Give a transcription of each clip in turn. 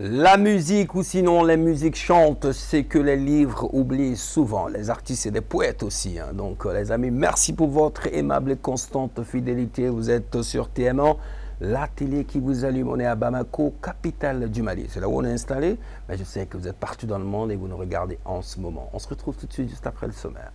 La musique, ou sinon les musiques chantent, c'est que les livres oublient souvent. Les artistes et des poètes aussi. Hein. Donc les amis, merci pour votre aimable et constante fidélité. Vous êtes sur TM1, la télé qui vous allume. On est à Bamako, capitale du Mali. C'est là où on est installé. Mais je sais que vous êtes partout dans le monde et vous nous regardez en ce moment. On se retrouve tout de suite juste après le sommaire.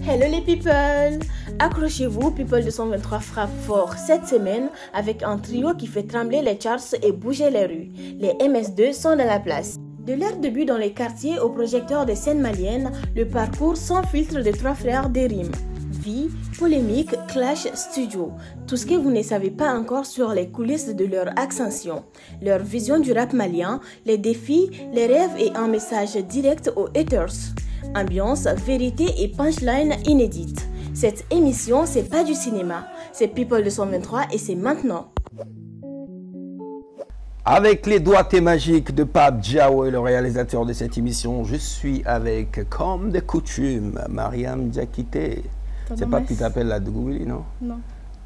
Hello les people! Accrochez-vous, People 223 frappe fort cette semaine avec un trio qui fait trembler les charts et bouger les rues. Les MS2 sont dans la place. De leur début dans les quartiers au projecteur des scènes maliennes, le parcours sans filtre des trois frères des rimes. Vie, polémique, clash, studio. Tout ce que vous ne savez pas encore sur les coulisses de leur ascension. Leur vision du rap malien, les défis, les rêves et un message direct aux haters. Ambiance, vérité et punchline inédite. Cette émission, c'est pas du cinéma, c'est People 223 et c'est maintenant. Avec les doigtés magiques de Pape Diawo, le réalisateur de cette émission, je suis avec, comme de coutume, Mariam Diakité. C'est pas qui t'appelle la Dougouli, non? Non.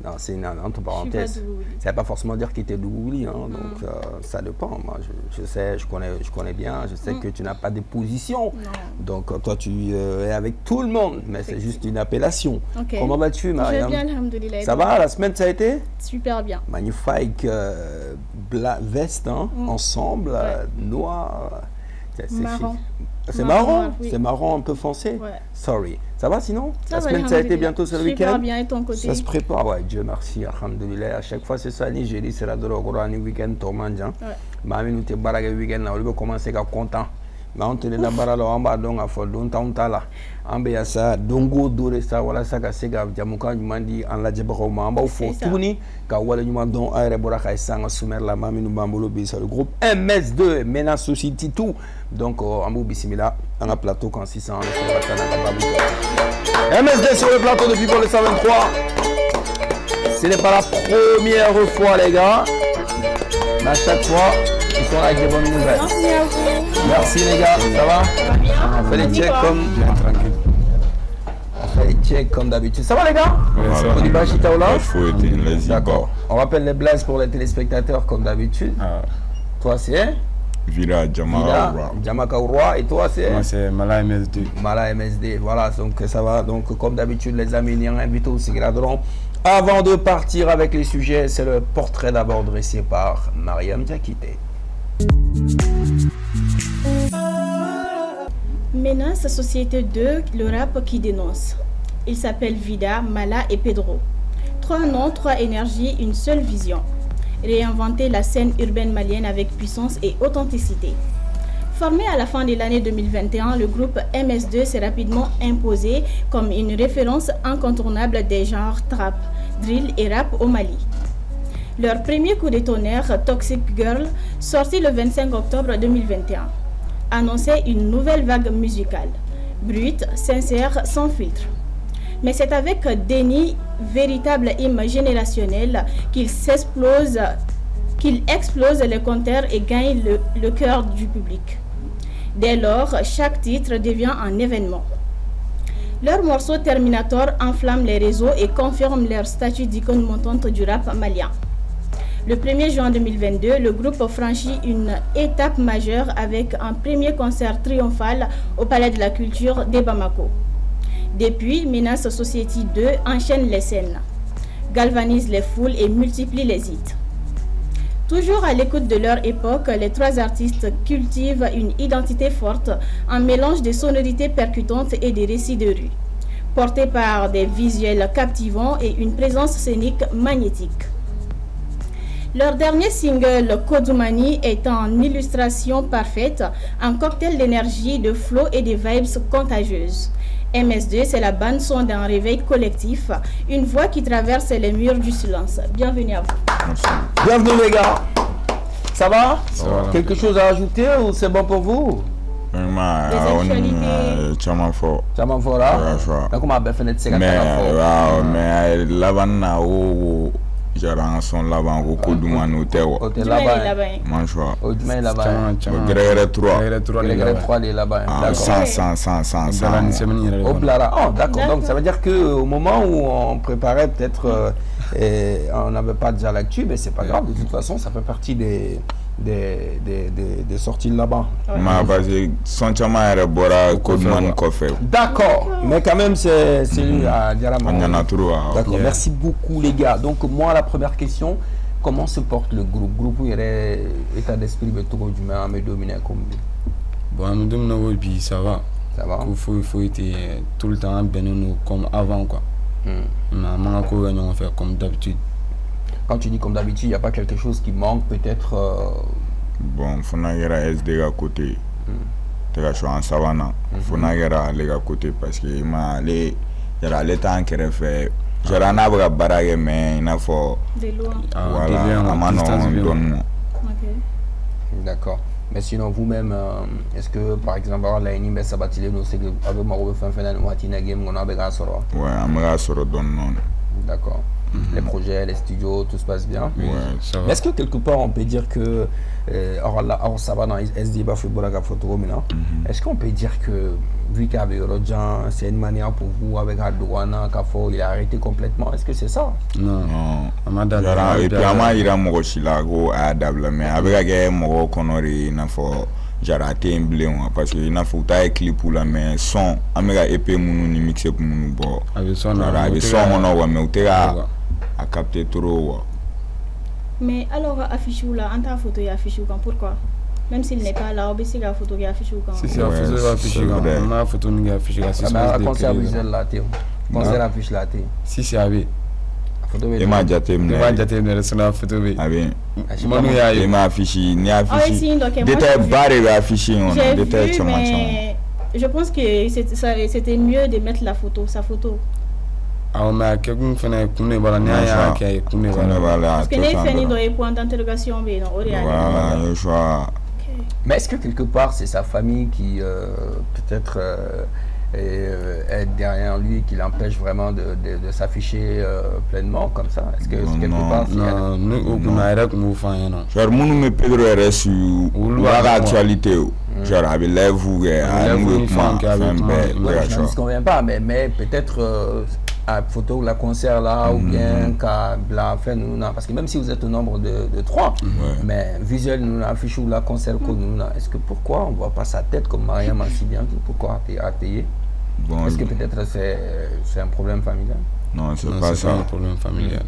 Non, c'est une entre parenthèses. Ça ne veut pas forcément dire qu'il était Dougouli, hein, donc ça dépend. Moi, je sais, je connais bien, je sais que tu n'as pas de position. Non. Donc toi, tu es avec tout le monde, mais c'est juste une appellation. Okay. Comment vas-tu, Mariam? Je vais bien, alhamdoulilah. Ça va, la semaine, ça a été? Super bien. Magnifique veste, hein, ensemble, noir. C'est marrant. C'est marrant, oui. C'est marrant, un peu foncé. Ouais. Sorry. Ça va sinon? La semaine, ça a été bientôt ce week-end? Super bien, et ton côté? Ça se prépare, ouais, Dieu merci, alhamdoulilah. À chaque fois, c'est ça, j'ai dit, c'est la drogue, ni week-end, tourmandjan. Mami, nous te baragé week-end, là, on va commencer à content. Mais on te dit, là, on va donc à faire longtemps, là. On va ça, dongo, dore, ça, voilà, ça, c'est grave. Jamouka, nous m'a dit, en la djabahoma, on va faire tourner, car voilà, nous m'a donné, aïe, boraka, et sang, soumer la mami, nous m'a le groupe MS2, Mena Society, tout. Donc, en bout, bismillah, on a plateau quand 600, MS2 sur le plateau depuis pour le 123. Ce n'est pas la première fois, les gars. Mais à chaque fois, ils sont là avec des bonnes nouvelles. Merci à vous. Merci, les gars. Ça va? Ça va bien. On fait les checks comme... Tranquille. On fait les checks comme d'habitude. Ça va, les gars? D'accord. On rappelle les blazes pour les téléspectateurs comme d'habitude. Toi, c'est... Vira Djamakaoura. Et toi, c'est? Moi, c'est Mala MSD. Mala MSD. Voilà, donc ça va. Donc, comme d'habitude, les amis, ils invitent aussi Gradron. Avant de partir avec les sujets, c'est le portrait d'abord dressé par Mariam Diakité. Menace Société 2, le rap qui dénonce. Il s'appelle Vida, Mala et Pedro. 3 noms, 3 énergies, une seule vision. Réinventer la scène urbaine malienne avec puissance et authenticité. Formé à la fin de l'année 2021, le groupe MS2 s'est rapidement imposé comme une référence incontournable des genres trap, drill et rap au Mali. Leur premier coup de tonnerre, Toxic Girl, sorti le 25 octobre 2021, annonçait une nouvelle vague musicale, brute, sincère, sans filtre. Mais c'est avec déni, véritable hymne générationnel, qu'il explose les compteurs et gagne le cœur du public. Dès lors, chaque titre devient un événement. Leur morceau Terminator enflamme les réseaux et confirme leur statut d'icône montante du rap malien. Le 1er juin 2022, le groupe franchit une étape majeure avec un premier concert triomphal au Palais de la Culture de Bamako. Depuis, Menace Society 2 enchaîne les scènes, galvanise les foules et multiplie les hits. Toujours à l'écoute de leur époque, les 3 artistes cultivent une identité forte, un mélange de sonorités percutantes et des récits de rue, portés par des visuels captivants et une présence scénique magnétique. Leur dernier single, Kodumani, est en illustration parfaite, un cocktail d'énergie, de flow et de vibes contagieuses. MS2, c'est la bande son d'un réveil collectif, une voix qui traverse les murs du silence. Bienvenue à vous. Bienvenue les gars. Ça va? Quelque chose à ajouter ou c'est bon pour vous? Des actualités. Chaman fort là? Comment on a fait notre mais laban na o Genre son là-bas au Kodouman hôtel. Hôtel là-bas. Mon choix. Hôtel là-bas. Gré 3. Gré 3 les là-bas. D'accord. 100. Hop là. Oh, d'accord. Donc ça veut dire que au moment où on préparait peut-être on n'avait pas déjà l'actu, mais c'est pas grave. De toute façon, ça fait partie des sorties là-bas. D'accord, mais quand même c'est lui à Diarama. D'accord, merci beaucoup les gars. Donc moi la première question, comment se porte le groupe où il y aurait état d'esprit de tout du à me dominer comme bon, me dominer puis ça va. Ça va. Il faut être tout le temps ben comme avant quoi. Maman on fait comme d'habitude. Quand tu dis comme d'habitude, il n'y a pas quelque chose qui manque peut-être bon, il faut que SD à côté. Tu es en savane. Il faut que à côté parce que il y a les temps qui fait. Je n'ai pas de barrage, mais il faut. Des lois. Voilà, d'accord. Mais sinon, vous-même, est-ce que par exemple, la Nîmes Sabatile, nous c'est que avec Maro Fanfan, Watina Game, on a besoin de ça. Ouais, on a besoin de d'accord. Les projets, les studios, tout se passe bien. Ouais, ça va. Est-ce que quelque part on peut dire que ça va dans SD football photo maintenant. Est-ce qu'on peut dire que vu qu'avec Rodjan, c'est une manière pour vous avec Adouana, Kafo, il a arrêté complètement? Est-ce que c'est ça? Non. Et puis il a mon chilago à Dabla, mais avec un mot qu'on aurait j'ai raté un blé parce que il a fait un clip pour la main son améga épée mon mixé pour mon bon avec son on a mais tu a capté trop. Mais alors affiché là en ta photo il affiché quand pourquoi même s'il n'est pas là obéissé la photo il affiché quand si la photo affiché quand ma photo n'est affiché là c'est ça concert visuel là tu concert affiche là tu si c'est avec et ma jaté me sur la photo bi abi manu ya et ma affiché ni affiché détail barré affiché on a détail sur ma je pense que c'était mieux de mettre la photo sa photo. Ah mais quelqu'un fait kune bala ni ya ki kune bala parce que les fini dans les points d'interrogation mais non voilà je vois. Mais est-ce que quelque part c'est sa famille qui peut-être est derrière lui qui l'empêche vraiment de s'afficher pleinement comme ça? Est-ce que quelque part non nous avec nous enfin non genre nous me Pedro RS la actualité genre avec les vous je ne conviens pas mais peut-être à photo la concert là ou bien qu'à la fin nous parce que même si vous êtes au nombre de 3 mais visuel nous affiche ou la concert que nous est-ce que pourquoi on voit pas sa tête comme Mariam a si bien dit pourquoi payer bon, est-ce que peut-être c'est un problème familial? Non c'est pas ça un problème familial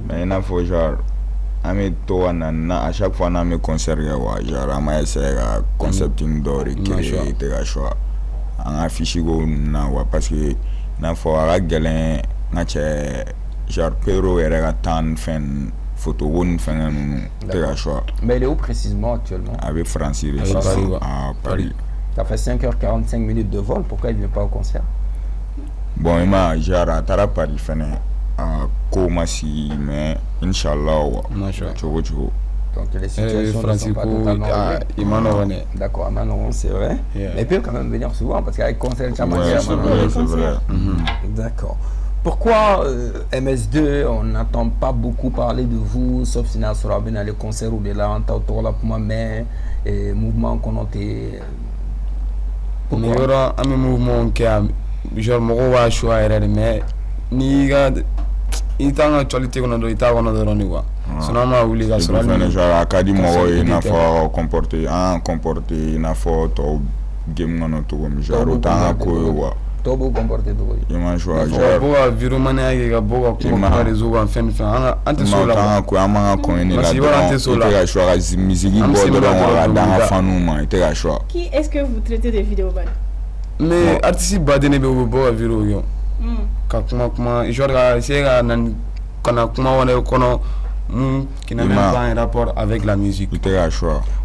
mais il faut genre à chaque fois on me concert genre on m'a essayé concepting d'or qui était choix en affiche parce que il faut gagner genre Pedro era tan fan photo one fan choix. Mais il est où précisément actuellement? Avec Francis à Paris. Ça fait 5h45 minutes de vol, pourquoi il ne vient pas au concert? Bon, il m'a genre à Paris fait à Komasi mais Inch'Allah donc les situations ne sont pas totalement d'accord, c'est vrai. Mais il peut quand même venir souvent parce qu'avec concert, c'est vrai. D'accord. Pourquoi MS2, on n'entend pas beaucoup parler de vous, sauf si on sera bien dans les concerts ou de là, on t'a autour là pour moi, mais mouvement qu'on a été. Pourquoi? Il y aura un mouvement qui a genre moi choix mais ni il est en actualité qu'on a donné quoi. Sinon ma ou les gars sur la genre académie il n'a pas comporté il n'a pas tout game non tout comme genre autant quoi tout beau comporté tout il m'a choisi genre boa virumane aga boa kuma réseau en fin anti sola ko ama ko ni la il a choisi musique bon dans fanu ma il a choisi qui est-ce que vous traitez des vidéos ban mais artiste badene be boa viro yo ka kuma genre c'est nan kana kuma wane kono qui n'a même pas un rapport avec la musique.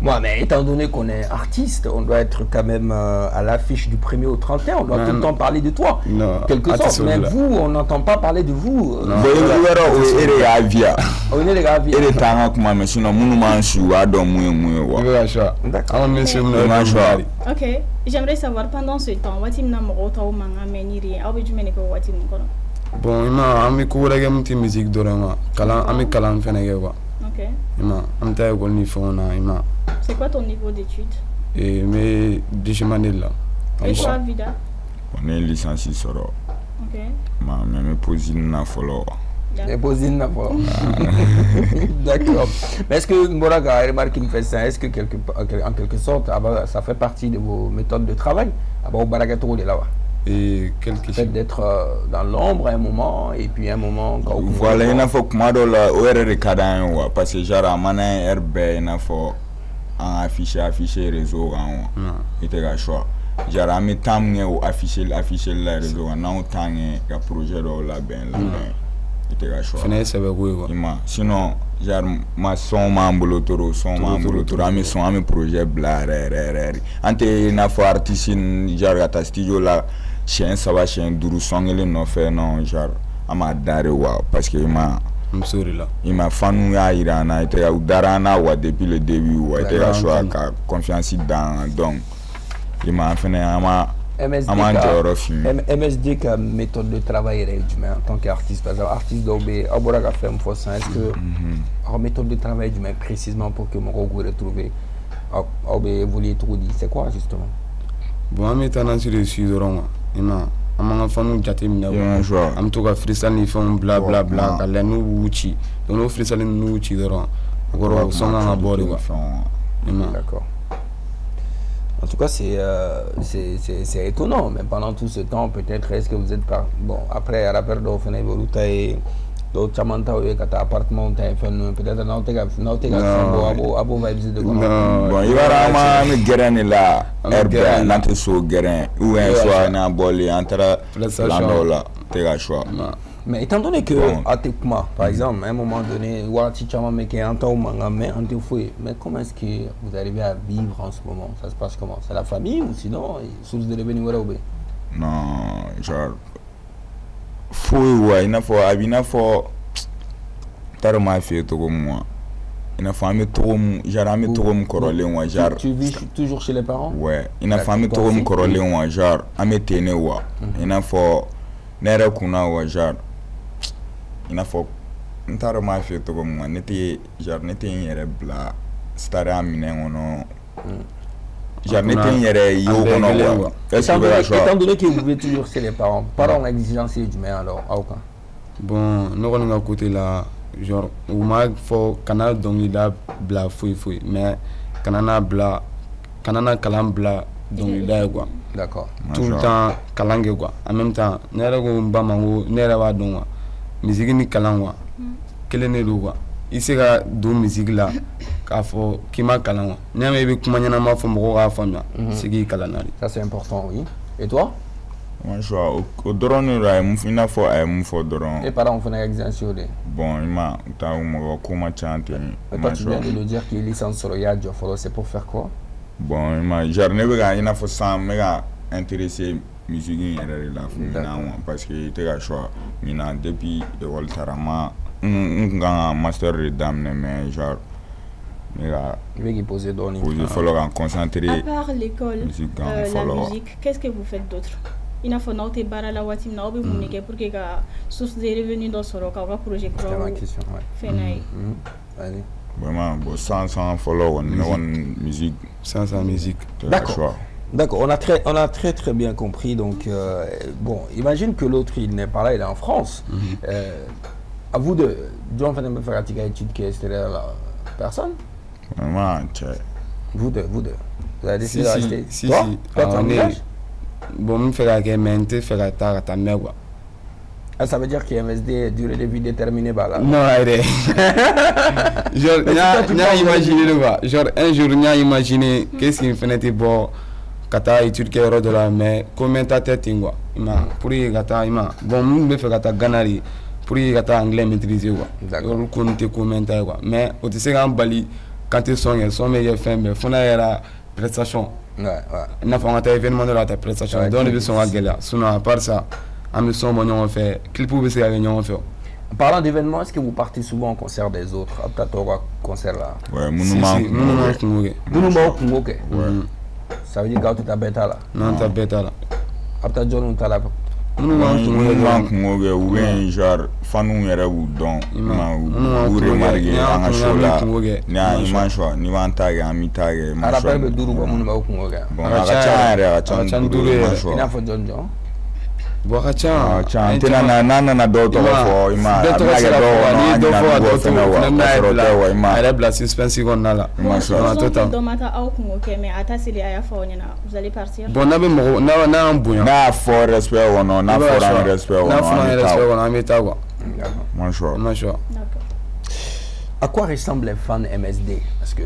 Moi, mais étant donné qu'on est artiste, on doit être quand même à l'affiche du 1er au 31, on doit tout le temps parler de toi. Non. Quelque sorte, mais vous, on n'entend pas parler de vous. Non. Ok, j'aimerais savoir pendant ce temps, Bon, on a musique d'orange. C'est quoi ton niveau d'études? Mais là. Et toi, Vida? On est licencié sur ça. Ok. Mais posé na follow. D'accord. Mais est-ce que Mboraga a remarqué une fait ça? Est-ce que en quelque sorte, ça fait partie de vos méthodes de travail? Et fait d'être dans l'ombre un moment et puis un moment quand voilà, il faut que moi là au RR parce que genre à manin RB il faut afficher réseau il était choix genre à mes temps ou afficher le réseau non tant que projet là ben il était choix sinon genre ma son mambulo toro ami son ami projet bla ante na fo artiste genre à ta studio là chien ça va chien duru songele no fait non genre ama dare wa parce que il m'a fanu ya irana était udarana wa depuis le début wa était la choix ka confiance dans donc il m'a fait MSD comme méthode de travail humain en tant qu'artiste par exemple artiste d'obé aboraga femme fossin est-ce que en méthode de travail humain précisément pour que mon recours retrouver obé évoluer trop dit c'est quoi justement bon mais t'as sur le sud orange amanga fanu jatemina am to ka freestyle ni fon bla bla bla kala no wuchi donc no freestyle no wuchi doron goro songa na bori wa d'accord. En tout cas, c'est étonnant, mais pendant tout ce temps, peut-être, est-ce que vous êtes pas... Bon, après, à la période où vous avez d'autres chamanta ou des appartements, peut-être non, tu as bon vibes de comment. Bon, il va ramener guérin là, herbe, l'entre sous guérin, ou un soir, un bol, entre l'anneau là, tu as choix. Mais étant donné que, à Tekma, par exemple, à un moment donné, mais comment est-ce que vous arrivez à vivre en ce moment? Ça se passe comment? C'est la famille ou sinon, source de revenus? Non, genre, il faut, t'as ma fille, moi. Il faut tu vis toujours chez les parents? Ouais, il a fait un corolé ou genre, à me tenir, il faut, n'era qu'on genre. Il faut ntaro ma fait to moi n'était genre n'était yere bla stare amine ono genre n'était yere yo ono étant donné que vous vivez toujours chez les parents exigence du mais alors aucun bon nous on a côté là genre ou ma faut canal donc il a bla fouille mais canana bla canana kalam bla donc il a quoi d'accord tout le temps kalange quoi en même temps nera ko bamango nera wa donwa musique ni kalan kelen ne do i se ka do musique la k'a fɔ k'i ma kalan n'i y'a mɛn i bɛ kuma ɲɛnama fɔ mɔgɔw k'a faamuya sigi kalan na de. Ça c'est important, oui. Et toi? Moi je vois au drone là il n'a faut mun fɔ dɔrɔn. Les parents font une exigence de. Bon il m'a t'as mɔgɔ kuma chante. Toi tu viens de le dire qu'il est licence sur ya jɔ fɔlɔ c'est pour faire quoi? Bon il m'a genre ne bɛ ka i n'a fɔ san mɛ ka intéressé musique yɛrɛ de la fo parce que il tɛ ka choix mina depuis école tarama un master de daminɛ mais genre ne ka il poser dɔɔni poser fɔlɔ ka concentrer. À part l'école, la musique, qu'est-ce que vous faites d'autre? Il n'a pas n'auté bara la watim na obi munike pour que ka source de revenus dans ce local ka projet pro. C'est ma question, ouais. Fenai. Allez. Vraiment bon sans follow on musique sans musique. D'accord. D'accord, on a très bien compris. Donc, bon, imagine que l'autre, il n'est pas là, il est en France. À vous de faire une étude qui est extérieure à la personne? Vraiment, vous deux. Vous avez décidé de rester? Si. Bon, je fais mais faire ta mère. Ça veut dire qu'il y a MSD durée de vie déterminée là. Non, arrête. Genre, n'a imaginé le gars. Genre, un jour, n'a imaginé qu'est-ce qu'il fait bon. Kata étude qui est de la mais commentateur tingwa ima pour y kata ima bon nous me fait kata ganari pour y kata anglais maîtriser quoi d'accord on te commentaire quoi mais au te en bali quand tu son mais fin mais fona era prestation ouais n'a pas un événement de la prestation donc les sont à gueule sinon à part ça à me son bon on fait clip pour se gagner on fait. En parlant d'événements, est-ce que vous partez souvent au concert des autres? Peut-être au concert là. Ouais, monument Congo. Ça veut dire que tu as bêta là. Non, tu as bêta là. Après John, tu as là. man kungo kɛ ou bien genre fanu yɛrɛ b'u dɔn u remarqué an ka show la ni an iman choix ni b'an ta kɛ an mi ta kɛ rappel bɛ 5 bɔ minnu b'aw kungo kɛ bon a ka ca yɛrɛ a ka ca 5 i n'a fɔ jɔn bon a ka ca n tɛna n'an nana dɔw tɔgɔ fɔ i ma a bɛna kɛ dɔw kɔnɔ an tɛna dɔw fɛnɛ wa k'a sɔrɔ tɛ wa i ma a yɛrɛ bila suspense kɔnɔna la dɔ ma taa aw kungo kɛ mais a ta seli a y'a fɔ aw ɲɛna vous allez partir bon n'a bɛ mɔgɔ n'a y'an bonya n'a y'a fɔ respect kɔnɔ n'a fɔra an respect kɔnɔ an bɛ taa quoi man choix à quoi ressemble les fans MSD parce que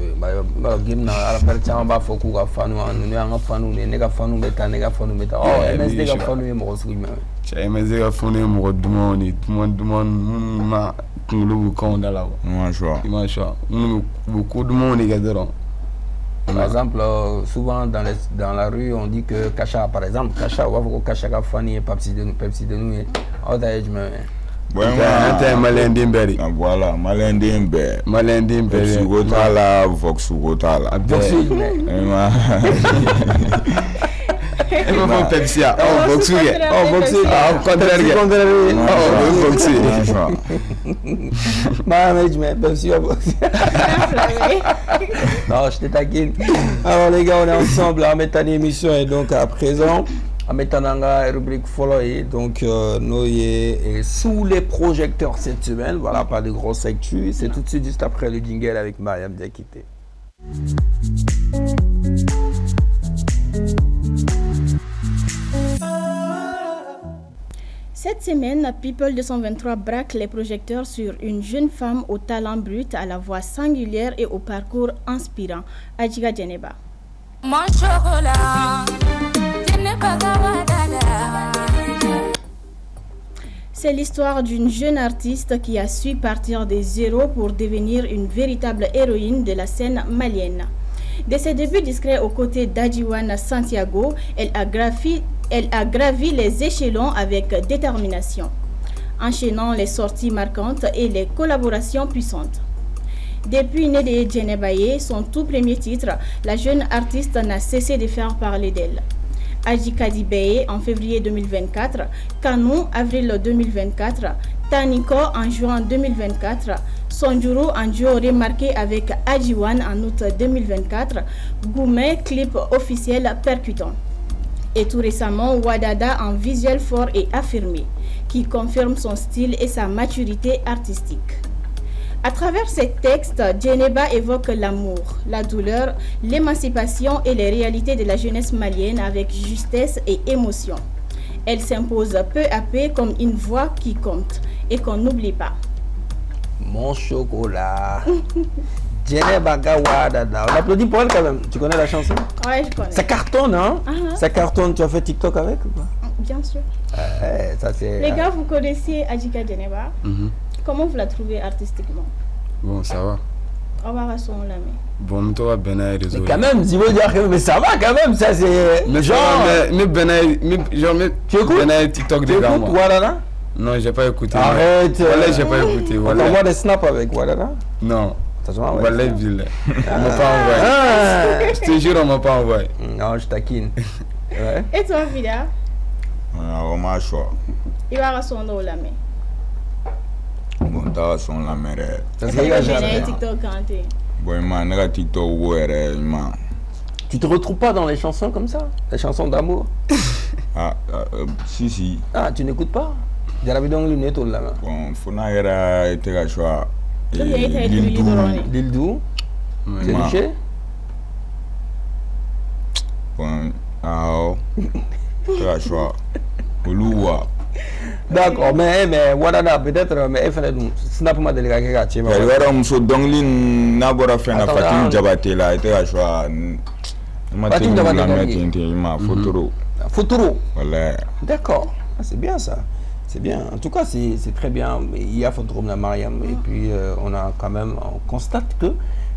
gimna rappel caman b'a fɔ k'u ka fanu ninnu y'an ka fanu de ne ka fanu bɛ taa ne ka fanu bɛ taa MSD ka fanu ye mɔgɔ sugu jumɛn ye MSD ka fanu ye mɔgɔ dumanw de duman minnu ma kunkolo b'u kanw da la i ma choix minnu b'u ko dumanw de kɛ dɔrɔn. Par exemple, souvent dans la rue, on dit que Kacha, par exemple, Kacha, on va voir que Kacha a fani et Pepsi de nous. On t'a dit, mais malin d'Imberi. Voilà, malin d'Imberi. Malin d'Imberi. Sugotala, Voxugotala. Il va faire Pepsi. Oh, Voxu. Oh, Voxu. Oh, contraire. Oh, Voxu. Management, Pepsi. Non, je te taquine. Alors, les gars, on est ensemble en mettant l'émission et donc à présent. En mettant la rubrique follow donc nous est sous les projecteurs cette semaine, voilà, pas de grosses actus, c'est tout de suite juste après le jingle avec Mariam Diakité. Cette semaine, People 223 braque les projecteurs sur une jeune femme au talent brut, à la voix singulière et au parcours inspirant, Adjiga Djeneba. Mon chocolat. C'est l'histoire d'une jeune artiste qui a su partir de zéro pour devenir une véritable héroïne de la scène malienne. De ses débuts discrets aux côtés d'Adjiwan Santiago, elle a gravi les échelons avec détermination, enchaînant les sorties marquantes et les collaborations puissantes. Depuis Nede Djenebaye, son tout premier titre, la jeune artiste n'a cessé de faire parler d'elle. Adjika Dibeye en février 2024, Kanou avril 2024, Taniko en juin 2024, Sonjuru en duo remarqué avec Adjiwan en août 2024, Goumé clip officiel percutant. Et tout récemment, Wadada en visuel fort et affirmé, qui confirme son style et sa maturité artistique. À travers ces textes, Djeneba évoque l'amour, la douleur, l'émancipation et les réalités de la jeunesse malienne avec justesse et émotion. Elle s'impose peu à peu comme une voix qui compte et qu'on n'oublie pas. Mon chocolat. Djeneba Gawadada. On applaudit pour elle quand même. Tu connais la chanson? Ouais, je connais. Ça cartonne, hein? Ça cartonne. Tu as fait TikTok avec ou pas? Bien sûr. Ça, les gars, vous connaissez Adjika Djeneba? Comment vous la trouvez artistiquement? Bon, ça va. On va rassurer la main. Bon, toi, Benaï, mais quand même, si vous dire que mais ça va quand même, ça c'est. Mais genre, mais Benaï, tu écoutes? Benaï TikTok tu écoutes Wadada? Non, j'ai pas écouté. Arrête. Voilà, j'ai pas écouté. On t'envoie des snaps avec Wadada? Non. Voilà, ville. On m'a pas envoyé. Je te jure, on m'a pas envoyé. Non, je taquine. Ouais. Et toi, Vida? On m'a choix. Il va rassurer la main. Bon, t'as son la mère. C'est que TikTok quand t'es. Bon, il TikTok tu te retrouves pas dans les chansons comme ça? Les chansons d'amour? Si. Ah, tu n'écoutes pas? Jarabidong lunettes ou là? Bon, faut n'a été à choix. Lildou? C'est Richer? Bon, c'est à choix. Oluwa. D'accord, mais Wadada peut-être, mais snap ma délégué. Il y a un monsieur Donglin Nabora fait un Fatim Diabaté là, était à choix. Fatim Diabaté, Futuro. Voilà. D'accord, c'est bien ça. C'est bien. En tout cas, c'est très bien. Il y a Futuro de Mariam et puis on constate que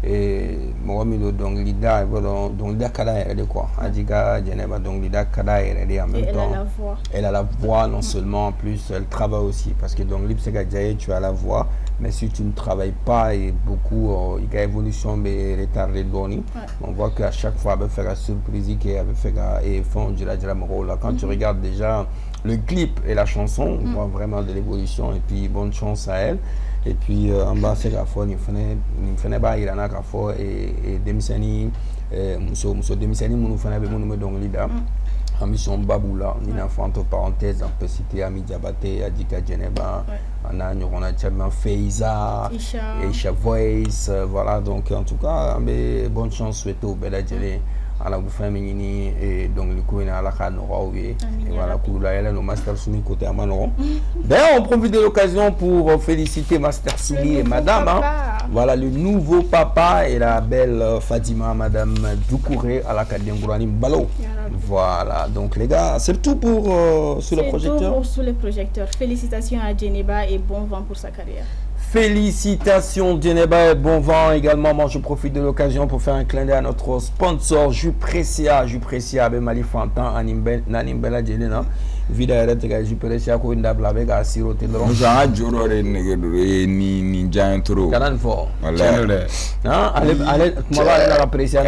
et mɔgɔ min don dɔnkilida dɔnkilida ka d'a yɛrɛ de quoi a dit ka Djeneba dɔnkilida ka d'a yɛrɛ de en même temps elle a la voix non seulement en plus elle travaille aussi parce que dɔnkili bɛ se ka diya ye tu as la voix mais si tu ne travailles pas et beaucoup i ka évolution bɛ retardé dɔɔni on voit qu'à chaque fois a bɛ fɛ ka surprise kɛ a bɛ fɛ ka fɛnw jira mɔgɔw la quand tu regardes déjà le clip et la chanson on voit vraiment de l'évolution et puis bonne chance à elle. Et puis en bas c'est la fois ni fene ba irana ka fo et demisani muso demisani munu fana be munu me dɔnkilida ambition baboula ni na entre parenthèses on peut citer Ami Diabaté Adika Djeneba on a ɲɔgɔnna caman Feiza Isha Voice voilà donc en tout cas mais bonne chance souhaité au bɛɛ lajɛlen ala bu fɛn min ɲini dɔnkili ko in ala ka nɔgɔya u ye et voilà kula yɛlɛ no Master Soumi côté a ma nɔgɔn. D'ailleurs on profite de l'occasion pour féliciter Master Soumi et madame voilà le nouveau papa et la belle Fatima madame Doucouré ala ka dengourani balo. Voilà donc les gars c'est tout pour sous le projecteur. C'est tout pour sous le projecteur. Félicitations à Djeneba et bon vent pour sa carrière. Félicitations Djeneba et bon vent également. Moi je profite de l'occasion pour faire un clin d'œil à notre sponsor Jus Precia avec Mali Fantan Nanimbela Djelena vida erete Jus Precia ko ndabla avec a siroté dron ja joro re ni giant tro kanan fo voilà ale kuma ba la Precia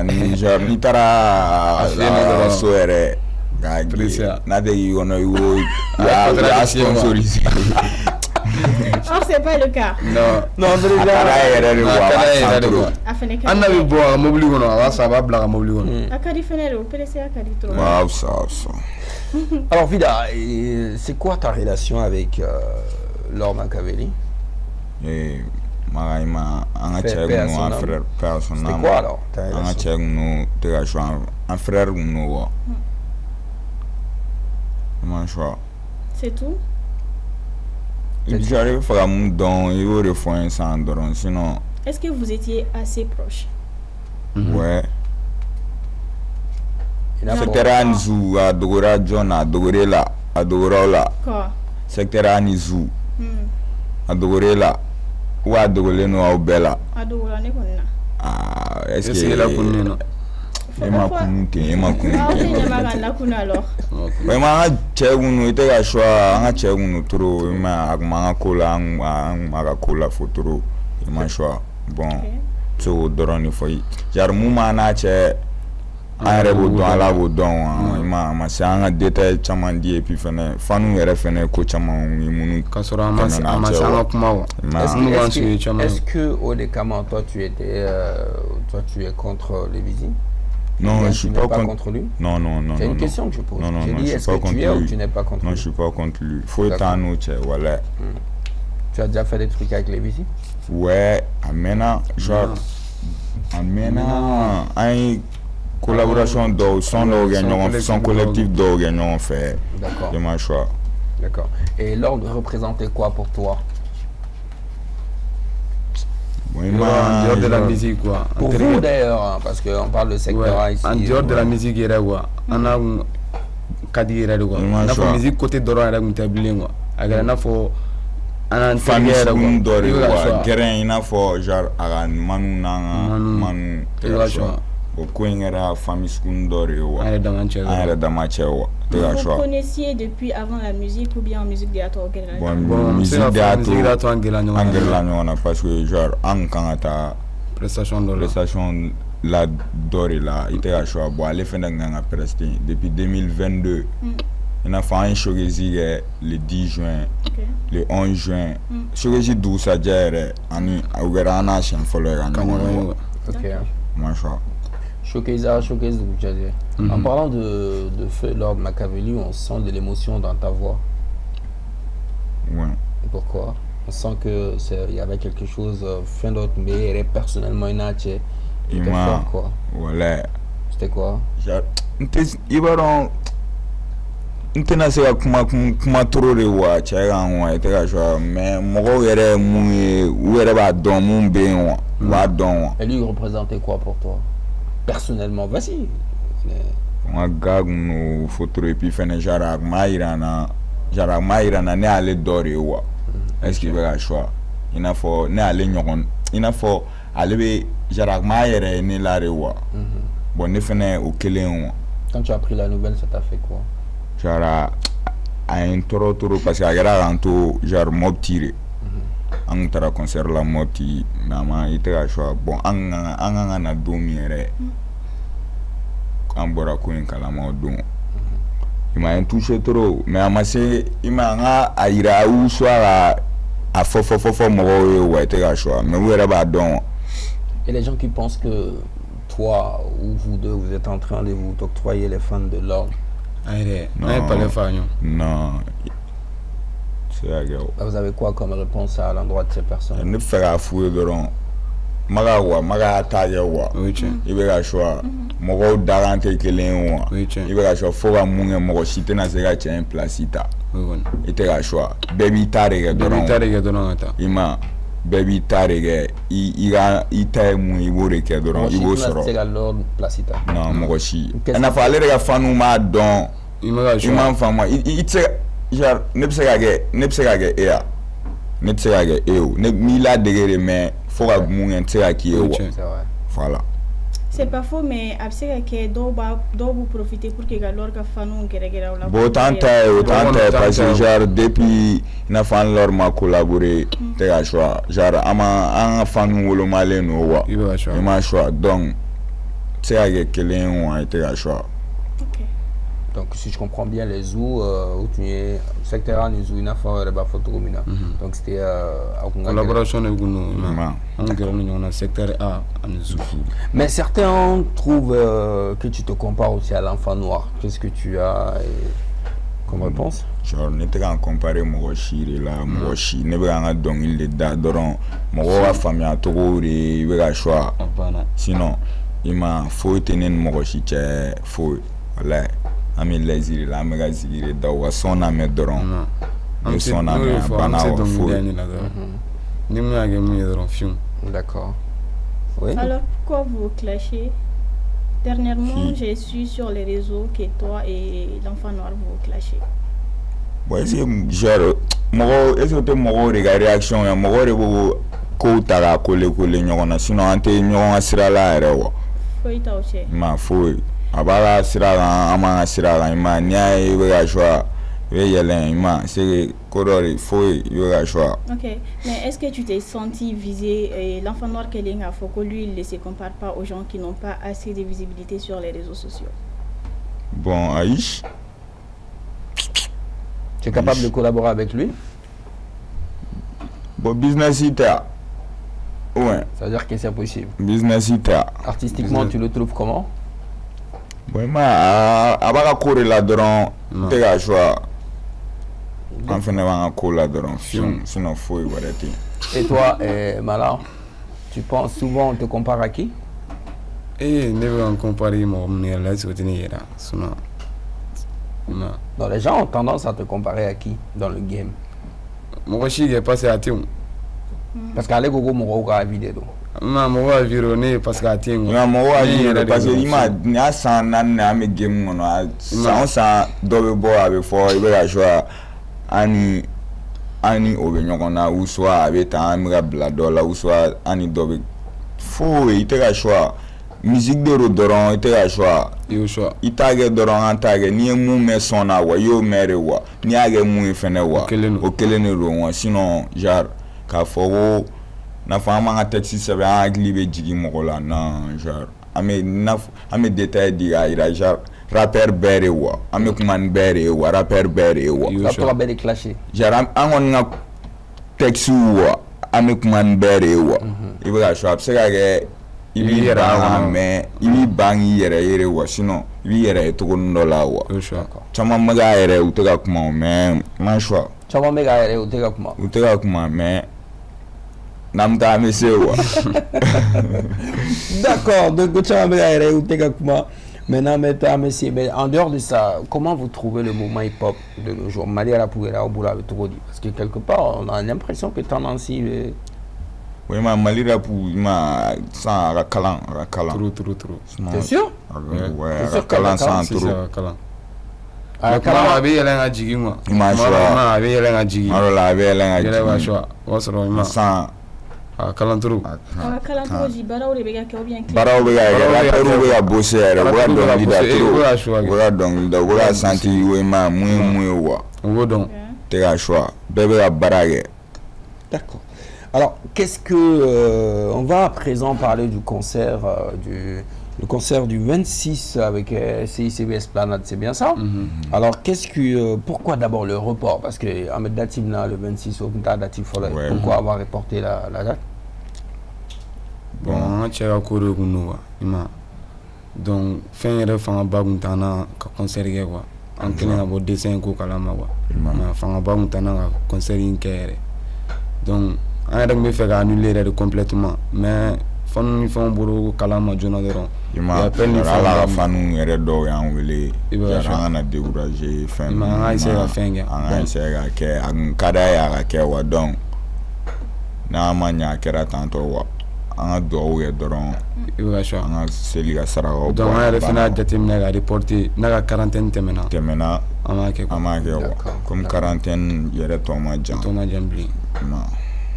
ni genre ni tara la soere ga Precia na de yono yo ya sponsorisé. Or c'est pas le cas. Non Annabi bo mobili kono awa saba blaga mobili kono. Akadi fenere o PDC akadi trop. Wow ça. Alors Vida, c'est quoi ta relation avec Laure Makaveli? Maïma un frère personnel. C'est quoi alors? Un frère nous. C'est tout? J'arrive à faire mon don, il faut le faire sans don, sinon. Est-ce que vous étiez assez proches? Ouais. Secteur Anizou, Adora John, Adorela, Adorola. Quoi? Secteur Anizou, Adorela, ou Adoreleno ou Bella. Adora ne konna. Ah, est-ce que c'est la commune? Ema kunte. Alors. Vraiment, chegunu ite ga shwa, anga chegunu tro, ema agmanga kola, anga kola fotoro, ema shwa. Bon, so doroni foi. Jar muma na che arebo don ala bo don, ema ma sanga detail chaman di epi fene, fanu yere fene ko chaman imunu kasora ama sanga kuma. Est-ce que au décamant toi tu es contre les visites? Non, je suis pas contre lui. Non. C'est une question que je pose. Non, je suis pas contre lui. Ou tu n'es pas contre lui? Non, je suis pas contre lui. Faut être un autre, voilà. Tu as déjà fait des trucs avec les visites? Ouais, amena, genre, une collaboration son collectif d'organisations fait. D'accord. C'est mon choix. D'accord. Et l'ordre représentait quoi pour toi? Oui, en dehors de la musique quoi. Pour vous d'ailleurs, parce qu'on parle de secteur ici. En dehors de la musique, on a un cadre quoi. On a la musique côté d'or, on a un tableau quoi. On a fait un famille d'or quoi. Guérin, il a fait genre à manu. Au coin de la famille d'or vous connaissiez depuis avant la musique ou bien en musique théâtre? Bon, musique théâtre parce que genre en kangata prestation la doré là il était à choix bon aller faire un prestation depuis 2022 on a fait un show le 10 juin le 11 juin show 12 ça dirait ani ouvert en ancien follower OK moi choix showcase en parlant de feu Laure Makaveli, on sent de l'émotion dans ta voix. Ouais. Pourquoi? On sent que il y avait quelque chose fin d'autre mais personnellement il m'a quoi. Voilà. C'était quoi? Il va ntena se kuma trop de wa chega nwa iteka jwa mais mogo yere mu yere ba don mu be nwa ba don. Et lui représentait quoi pour toi? Personnellement, vas-y. On gag no photo et puis fene jara mairana ne ale dore wa. Est-ce qu'il va choix? Il a faut ne ale nyon. Il a faut ale be genre ma yɛrɛ ne lare wa bon ne fɛnɛ o kelen wa. Quand tu as appris la nouvelle, ça t'a fait quoi? Genre a un toro parce que a kɛra kan to genre Mopti de an taara concert la Mopti mais a ma ite ka choix bon an ka na don min yɛrɛ an bɔra ko in kalama o don il m'a touché trop mais a ma se il m'a a yira ou soit a fɔ mɔgɔw ye wa ite ka choix mais u yɛrɛ b'a dɔn. Et les gens qui pensent que toi ou vous deux vous êtes en train de vous octroyer les fans de l'ordre. Non. Vous avez quoi comme réponse à l'endroit de ces personnes? Ne fera fouiller dron. Maga taille wa. Il va choix. Mogo darante kelen wa. Il va choix faut va munge mogo site na sega tien place ita. Il te choix. Baby tarege dron. Ima baby tarege i taille mu i bore ke dron. I bo soro. Non mogo si. Na fa le ga fanu ma don. Ima fama i te genre ne pse ka ke ea. Ne pse ka ke eo. Ne mila degere mais faut que voilà. C'est pas faux, mais après que vous profiter pour que galor ka fanu geregera la. Autant parce que genre depuis na fan lor ma collaborer te ga choix genre ama fanu wolo malen no wa. Il m'a choix donc c'est avec kelen wa te ga choix. Donc si je comprends bien les zoos où tu es secteur A nous une fois reba photo communal. Donc c'était collaboration avec nous on a secteur A nous. Mais certains trouvent que tu te compares aussi à l'enfant noir. Qu'est-ce que tu as comme réponse? Genre n'était qu'à comparer mon chiri là mon chi ne veut rien donc il est d'adorant mon famille à Togo il veut choix sinon il m'a faut tenir mon chi faut voilà. Ami leziri la mega zigiri da wa sona me doron me sona me bana wa fou ni me a gagné doron fium. D'accord. Oui. Alors pourquoi vous clashez? Dernièrement j'ai su sur les réseaux que toi et l'enfant noir vous clashez. Ouais c'est genre mogo est-ce que mogo rega réaction ya mogo rebo ko tara kole nyona sinon ante nyona sira la rewa foi ta oche ma foi abara siraga ama siraga ima nya iwe choix we yelen ima c'est korori faut iwe choix. OK, mais est-ce que tu t'es senti visé et l'enfant noir Kelinga faut que lui il ne se compare pas aux gens qui n'ont pas assez de visibilité sur les réseaux sociaux? Bon, Aïch, tu es capable de collaborer avec lui? Bon, business ita. Ouais. Ça veut dire que c'est possible. Business ita. Artistiquement, tu le trouves comment? Ouais, ma abara courir là-dedans, t'es à choix. Enfin, on va courir là-dedans, sinon faut y arrêter. Et toi, Mala, tu penses souvent on te compare à qui? Ne veux comparer mon là sur là, sinon. Non, les gens ont tendance à te comparer à qui dans le game? Moi, je suis passé à Tium. Parce qu'à l'égo, mon gars a vidéo. Non, moi, vironné parce qu'à Tium. Non, moi, parce que il m'a sans n'ame game, on a sans double boy avec fort, il va jouer Ani au Vignon, on a ou soit avec un blado là, ou soit Ani double. Faut, il te choix. Musique de Rodoron, il te choix. Il t'a doron en tag, ni un mou mais son awa, yo mere wa, ni a mou infene wa, auquel ne ron, sinon, genre, ka fogo, na fama a taxi se va à glibe jigi mola, non, genre, ame détail diga, il a genre, rapper bere wa, ame kuman bere wa, rapper bere wa. La toi bere clashé. Genre, on a taxi wa, ame kuman bere wa, il va shop, c'est que. Il y a mais il bang yere wa sinon il y a tout le la wa chama maga yere ou te ga kuma mais man choix chama maga yere ou te ga kuma mais namta monsieur wa d'accord donc chama maga yere ou te ga kuma maintenant monsieur mais en dehors de ça comment vous trouvez le mouvement hip-hop de nos jours Maliara Pouera au boulot avec trop dit parce que quelque part on a l'impression que tendance oui, ma Malira pour ma sans rakalan. Trop. C'est sûr? Ouais, rakalan sans trop. Rakalan avait un jigi moi. Ma choix. Avait un jigi. Alors là avait un jigi. Il avait choix. What's wrong? Sans Ah, Kalanturu. Ah, Kalanturu, j'ai barré les gars qui ont bien clip. Barré les gars, bosser, voilà donc, voilà donc, voilà senti, oui, ma, moi, donc, t'es à choix, bébé à barrage. D'accord. Alors, qu'est-ce que on va à présent parler du concert le concert du 26 avec CICB Esplanade, c'est bien ça? Alors, qu'est-ce que pourquoi d'abord le report? Parce que Ahmed Datimna le 26 au Datif, pourquoi avoir reporté la date? Bon, on a tiré à courir avec nous, donc fin de fin baguntana concert quoi. En tenant à votre dessin ko kalama quoi. Fin baguntana concert inquiet. Donc on a donc fait annuler complètement, mais fon buru kalama jona deron. Il m'a appelé la fanu yɛrɛ dɔw y'an wele an kana décourager fɛn min an ka essayer ka fɛn kɛ an ka essayer ka kɛ a kun ka d'a ye a ka kɛ wa donc n'a ma ɲɛ a kɛra tantɔ wa an ka dugawu kɛ dɔrɔn i bɛ ka sɔ an ka seli ka sarakaw bɔ donc an yɛrɛ fana y'a jateminɛ ka reporter n'a ka quarantaine tɛmɛna an b'a kɛ wa comme quarantaine yɛrɛ tɔ ma jan bilen.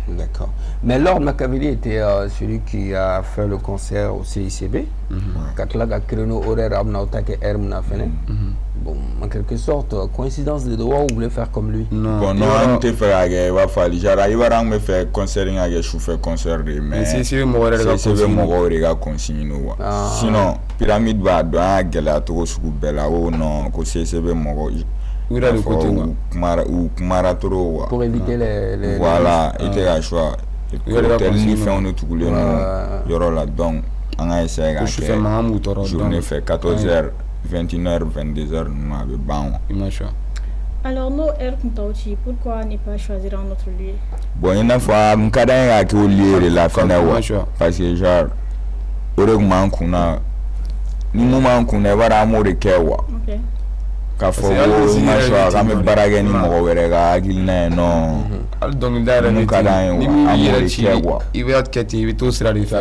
D'accord. Mais Lord Makaveli était celui qui a fait le concert au CICB. Quand il a créé nos horaires, bon, en quelque sorte, coïncidence de droit, vous voulez faire comme lui? Non, bon, non, on te fait il va falloir. Il va me faire concert, je fais concert, mais c'est mon consigne. Sinon, pyramide va dans la tour sous bella ou non, que CICB mon pour éviter les voilà, il était à choix. Il fait un autre boulot. Il y aura là donc on a essayé de journée fait 14h, 21h, 22h, nous avons bon. Alors nos heures pourquoi ne pas choisir un autre lieu? Bon, il y a fois un cadre à qui au lieu de la fin parce que genre heureusement qu'on a ni moment qu'on est vraiment amour de kewa. Ka fɔ ko ma choix k'an bɛ baara kɛ ni mɔgɔ wɛrɛ ka hakilina ye non dɔnkilida yɛrɛ ka d'an ye wa an b'o de kɛ quoi i bɛ kɛ ten i bɛ t'o sira de fɛ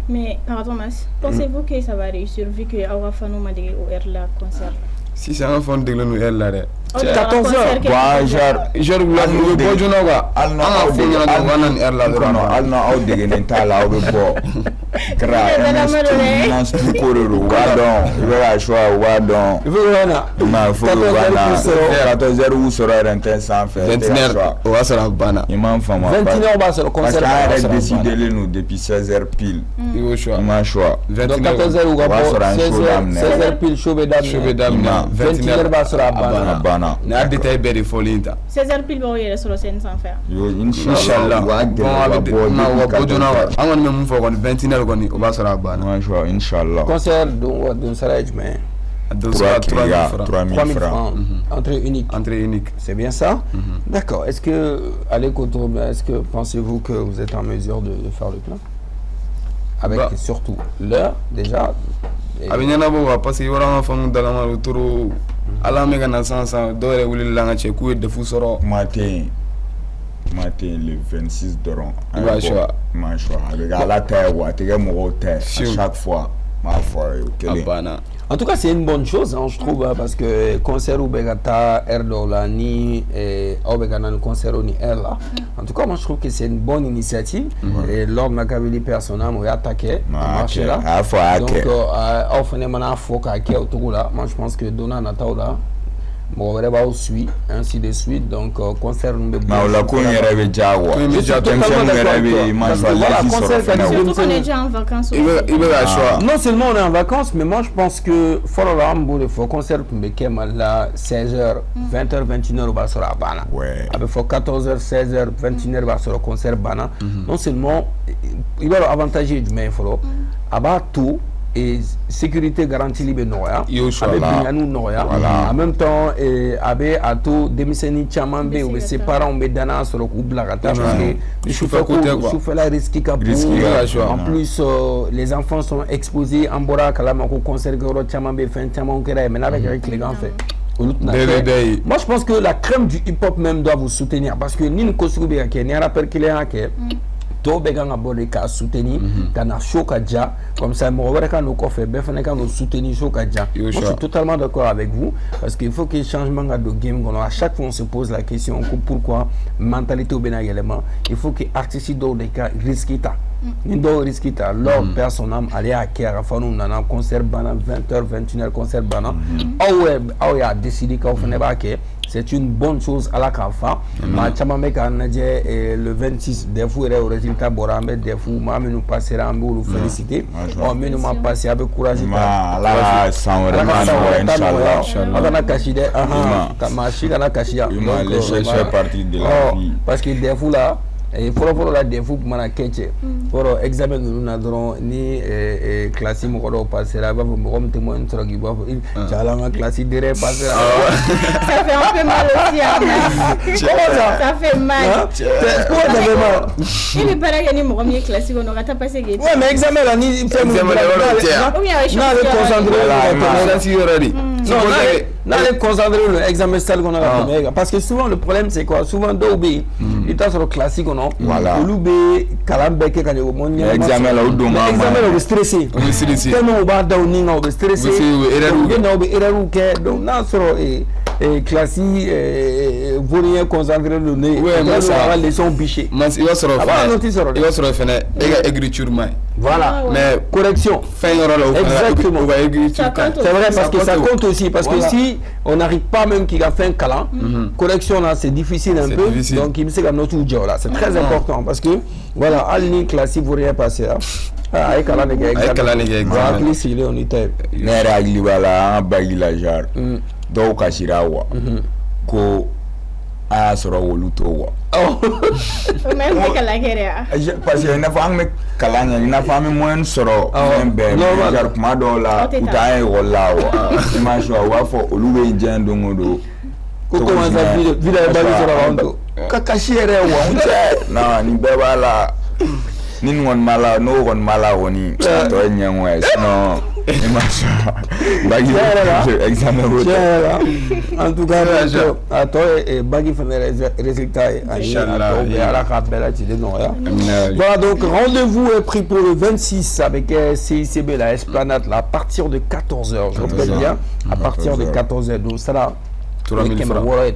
mais pardon Mas, pensez-vous que ça va réussir vu que aw ka fanu ma dege o heure la concert? Si c'est un fond de l'eau heure là dɛ 14h bon genre wula fɛ u bɛ bɔ joona quoi an ka fɔ ɲɛna dɔrɔn an na ni heure la dɔrɔn hali n'aw degenen t'a la aw bɛ bɔ grâce ko de don u b'a dɔn i bɛ ka choix u b'a dɔn il faut que na ma faut que bana 14h u sɔrɔ yɛrɛ tɛ sanfɛ 21h o b'a sɔrɔ a banna i m'en faamu 21h b'a sɔrɔ concert parce que an yɛrɛ décidé nous depuis 16h pile i b'o choix i ma choix donc 14h u ka bɔ 16h pile show bɛ daminɛ 21h b'a sɔrɔ a banna ni a détail bɛɛ de fɔlen ta 16h pile b'aw yɛrɛ sɔrɔ scène sanfɛ yo inchallah bon a bɛ bɔ joona wa an kɔni bɛ mun fɔ kɔni 21h kɔni o b'a sɔrɔ a banna ma choix inchallah concert don sera jumɛn 3 000 francs entrée unique c'est bien ça d'accord. Est-ce que allez Kotoum, est-ce que pensez-vous que vous êtes en mesure de faire le plein avec surtout l'heure déjà a bɛ ɲɛnabɔ quoi parce que yɔrɔ an ka fɛnw dagama o toro ala bɛ ka na sisan dɔw yɛrɛ wulila an ka cɛ k'u ye defu sɔrɔ matin le 26 dɔrɔn i b'a choix ma choix a bɛ kɛ ala ta ye wa a tɛ kɛ mɔgɔw ta ye à chaque fois m'a fɔ o kelen a banna. En tout cas, c'est une bonne chose, hein, je trouve, hein, parce que concert ou begata erdola ni au begana le concert ni erla. En tout cas, moi je trouve que c'est une bonne initiative. Et Lord Makaveli personnellement a attaqué marché là. Donc, au final, on a faut qu'à autour là. Moi je pense que Dona Nataola. Bon, on va suivre, ainsi de suite. Donc, concert non, non, seulement on est en vacances, mais moi je pense que faut concert là 16h, 20h, 21h, on va sur la bana. Il faut 14h, 16h, 21h, on va sur le concert bana. Non seulement il va avantager du mais il faut abattre tout. Et sécurité garantie libre noya avec binyanu noya en même temps avec ato demiseni chamambe ou ses parents be dana sur le couple la parce que le chauffeur la risque en plus les enfants sont exposés en bora kalama ko concert goro chamambe fin chamambe kera mais avec les grands fait. Moi je pense que la crème du hip hop même doit vous soutenir parce que ni kosubi ke ni rappel qu'il est to be kan aborde ka soutenir kana show ka ja comme ça mo wara kan ko fait be fane kan soutenir show ka ja. Je suis totalement d'accord avec vous parce qu'il faut que changement de game à chaque fois on se pose la question pourquoi mentalité au élément il faut que artistes do des cas risquer ta ni do risquer ta leur personnel aller à Kera fanu nana concert bana 20h 21h concert bana ou ya décidé qu'on fait pas que c'est une bonne chose à la Kafa. Ma chama me kanadje le 26 des fois au résultat borambe des fois ma nous passera en nous féliciter. On me nous m'a passé avec courage. La sans inchallah. On a caché des ma chica na cachia. Les chefs fait partie de la vie. Parce que des fois là et pour la défaut pour mana keche pour examen nous n'adrons ni classe mo ko passer là va me comme témoin sur qui va chala ma classe diré passer ça fait un peu mal aussi ça fait mal pourquoi ça fait mal il est pas là que ni mo premier classe on aura pas passé ouais mais examen là ni examen là le concentré non les concentrer le examen style qu'on a parce que souvent le problème c'est quoi souvent d'obé il t'a sur le classique non voilà l'obé kalambe ke kan mo nya examen là examen là stressé tellement on va down ni on stressé erreur ke donc na sur classique voulait concentrer le nez ouais mais ça les sons bichés il va sur faire écriture voilà mais correction exactement c'est vrai parce que ça compte aussi parce que si on n'arrive pas même qu'il a fait un câlin correction là c'est difficile un peu donc il me sait que notre job là c'est très important parce que voilà alni classique vous rien passer ah avec la nègre exact ici il est on était nera aglibala bagila jar do kashirawa ko a soro woluto wa même que la guerre parce que na fa me kalanya na fa me moyen soro membe jar kuma do la uta e wala wa ma jo wa fo oluwe jendo ngodo ko commence à vivre la balle sur la rondo kakashire wa unje na ni beba la ni ngon mala no gon mala woni to nyangwe no examen en tout cas à toi et Bagui fait résultat voilà donc rendez-vous est pris pour le 26 avec CICB la Esplanade à partir de 14h je rappelle bien à partir de 14h donc ça là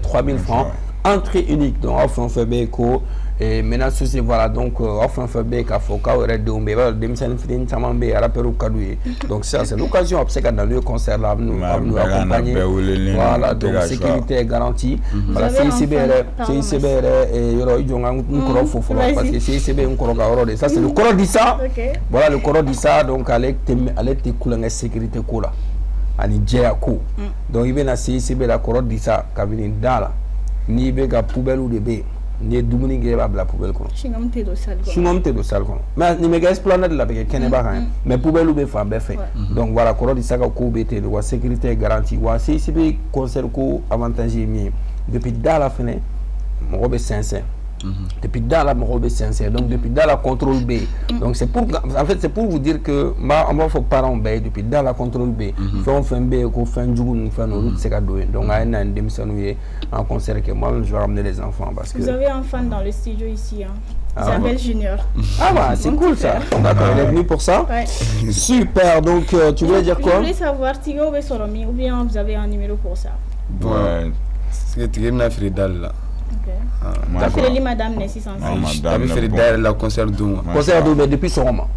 3000 francs entrée unique donc offre un fait éco et maintenant ceci voilà donc offre un fait qu'à Foka aurait domé demisen fin tamambe à la Pérou Kadoué donc ça c'est l'occasion parce que dans le concert là nous accompagner voilà donc sécurité est garantie voilà CICB et yoro jonga nkoro fofo parce que CICB nkoro gaoro ça c'est le coro d'issa voilà le coro d'issa donc allez te coulanga sécurité kola ani djea ko donc il vient à CICB la coro d'issa kabini dala ni be ga poubelle ou de be ni dumuni ge ba la poubelle ko chingam te do sal ko mais ni mega Esplanade la be kene ba kan mais poubelle ou be fa be fait donc voilà ko di saka ko be te wa sécurité garantie wa CICB concert ko avantage mi depuis dans la fenêtre mo be 500 depuis dans la mo be 500 donc depuis dans la contrôle B donc c'est pour en fait c'est pour vous dire que on va faut parents B depuis dans la contrôle B fait fin B ko fin jugun fin no c'est cadeau donc à un démissionner en concert que moi je vais ramener les enfants parce que vous avez un fan dans le studio ici hein Isabelle Junior ah bah c'est cool ça d'accord il est venu pour ça super donc tu voulais dire quoi? Je voulais savoir Tigo Besoromi ou bien vous avez un numéro pour ça ouais c'est que tu m'as fait dalle là. T'as fait les madame Nessi sans t'avais fait le concert d'où mais depuis son roman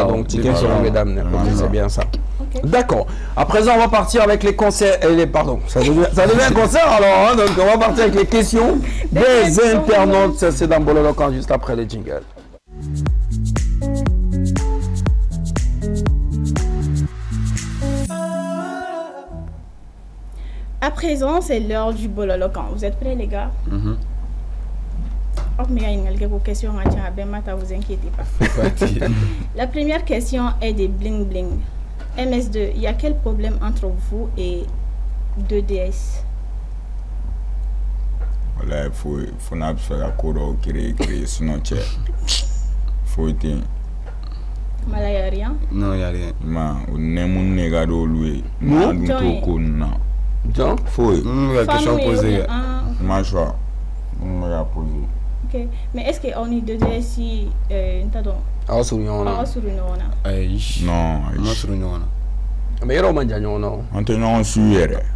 donc tu t'es sur mesdames c'est bien ça d'accord à présent on va partir avec les concerts pardon ça devient un concert alors donc on va partir avec les questions des internautes ça c'est dans Bololokan juste après le jingle. À présent, c'est l'heure du Bololokan. Vous êtes prêts, les gars? Oh, mais il y a une quelques questions à vous inquiétez pas. La première question est des bling bling. MS2, il y a quel problème entre vous et 2DS? Voilà, il faut faire la cour créer sinon tu faut être. Il n'y a rien? Non, il n'y a rien. On est mon négado lui. John? Faut. La question posée. Ma choix. On m'a posé. Ok, mais est-ce qu'on y devait si non. Mais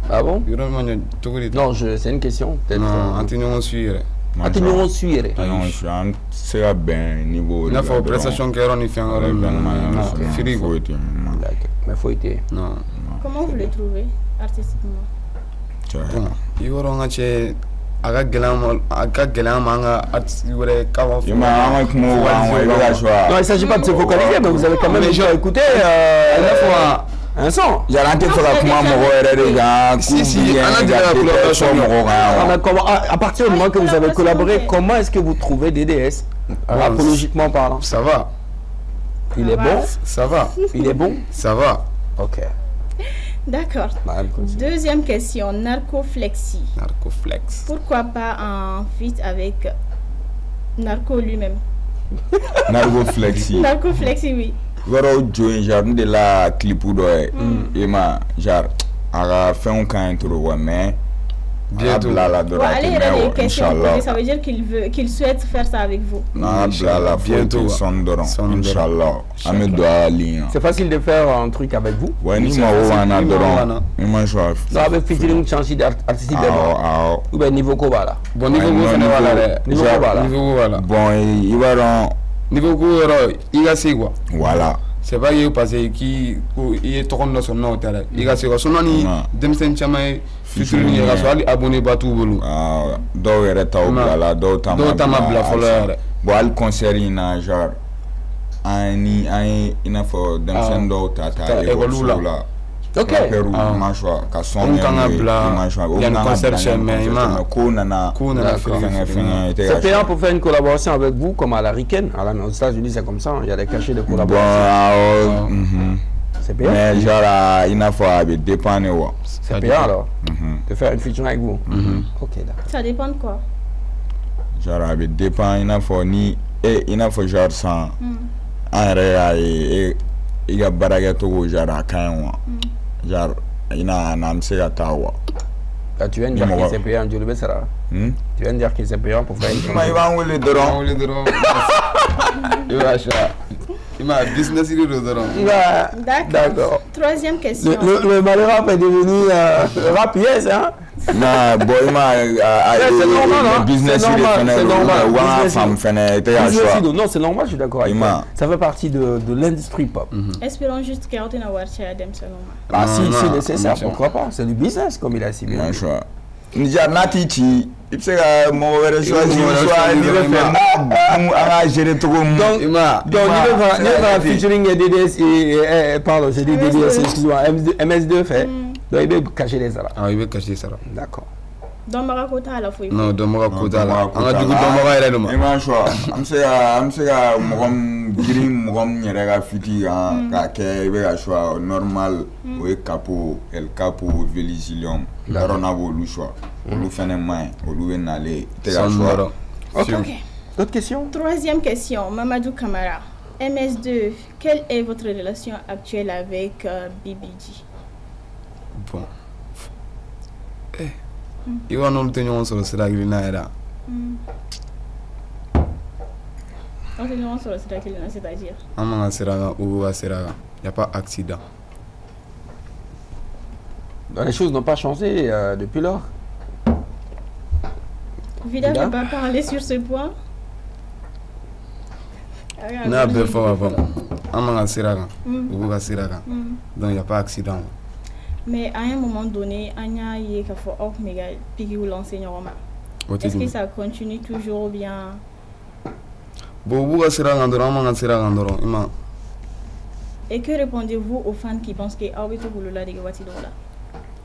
ah bon? Non, c'est une question. Non, c'est bien niveau. La prestation qui est en mais faut être. Non. Comment vous le trouvez artistiquement? Non, il ne s'agit pas de se focaliser, mais vous avez quand même écouté un son. Si, à partir du moment que vous avez collaboré, comment est-ce que vous trouvez DDS, apologiquement parlant? Ça va. Il est bon? Ça va. Il est bon? Ça va. Ok. D'accord. Deuxième question, Narcoflexi. Narcoflex. Pourquoi pas un feat avec Narco lui-même? Narcoflexi. Narcoflexi, oui. Goro join genre de la clip ou doy. Ema genre a fait un can intro mais bientôt allez ça veut dire qu'il souhaite faire ça avec vous. Bientôt Inch'Allah. C'est facile de faire un truc avec vous. Ouais, ni moi ça avec featuring chancy d'artiste d'abord. Ou bien niveau Kobala. Bon niveau voilà. Bon il va dans niveau Kobala, il a c'est quoi? Voilà. C'est pas qu'il parce qu'il est trop dans son nom télé. Il a c'est quoi son nom ni demsen chama featuring il a soit abonné pas tout bolu. Do yere taw bla do tama bla folore. Bo al concert ina genre ani ina for demsen do tata evolula. Ok. C'est payant pour faire une collaboration avec vous comme à la Riken. Aux États-Unis, c'est comme ça. Il y a des cachets de collaboration. C'est payant. Mais genre, il n'a pas de dépendre. C'est payant alors de faire une feature avec vous. Ok, d'accord. Ça dépend de quoi? Genre, avec dépend, il n'a pas ni. Et il n'a pas genre sans. En réalité, il y a baragato genre à Kainwa. Genre, il y a un amsegatawa. Tu viens de dire qu'il s'est payé en Djolibé, Sarah. Tu viens de dire qu'il s'est payé pour faire une chose. Il va enlever le drone. Il va acheter. Il m'a business il est drone. D'accord. Troisième question. Le malrap est devenu rap, yes, hein? Non, bon, il m'a. C'est normal, business il est normal. Non, c'est normal, je suis d'accord avec toi. Ça fait partie de l'industrie pop. Espérons juste qu'il y a un watch à Adem, c'est normal. Ah, si c'est nécessaire, pourquoi pas? C'est du business, comme il a si bien dit. Nija Natichi, il sait que mon choisi, donc il va featuring DDS et pardon, j'ai dit DDS, excuse-moi, MS2 fait. Donc il veut cacher les Zara. Ah, il veut cacher les Zara. D'accord. Dans Marakota, la fouille. Non, dans Marakota, là. On a du coup dans Marakota, là. Il m'a choix. Je sais que mon green, il a fiti, il a choix normal, le capot, Vélisilium. Là, on a voulu choix. On lui fait un main, on lui fait aller. Ok. D'autres questions? Troisième question, Mamadou Kamara. MS2, quelle est votre relation actuelle avec BBG? Bon. Il va nous tenir sur le Seraglina. C'est-à-dire il n'y a pas d'accident. Les choses n'ont pas changé depuis lors. Vida ne peut pas parler sur ce point. Non, donc il n'y a pas d'accident. Mais à un moment donné, Anya y est fort méga piqué ou l'enseignant. Est-ce que ça continue toujours bien? Et que répondez-vous aux fans qui pensent que Aoubeto Kouloula de Gewatidora?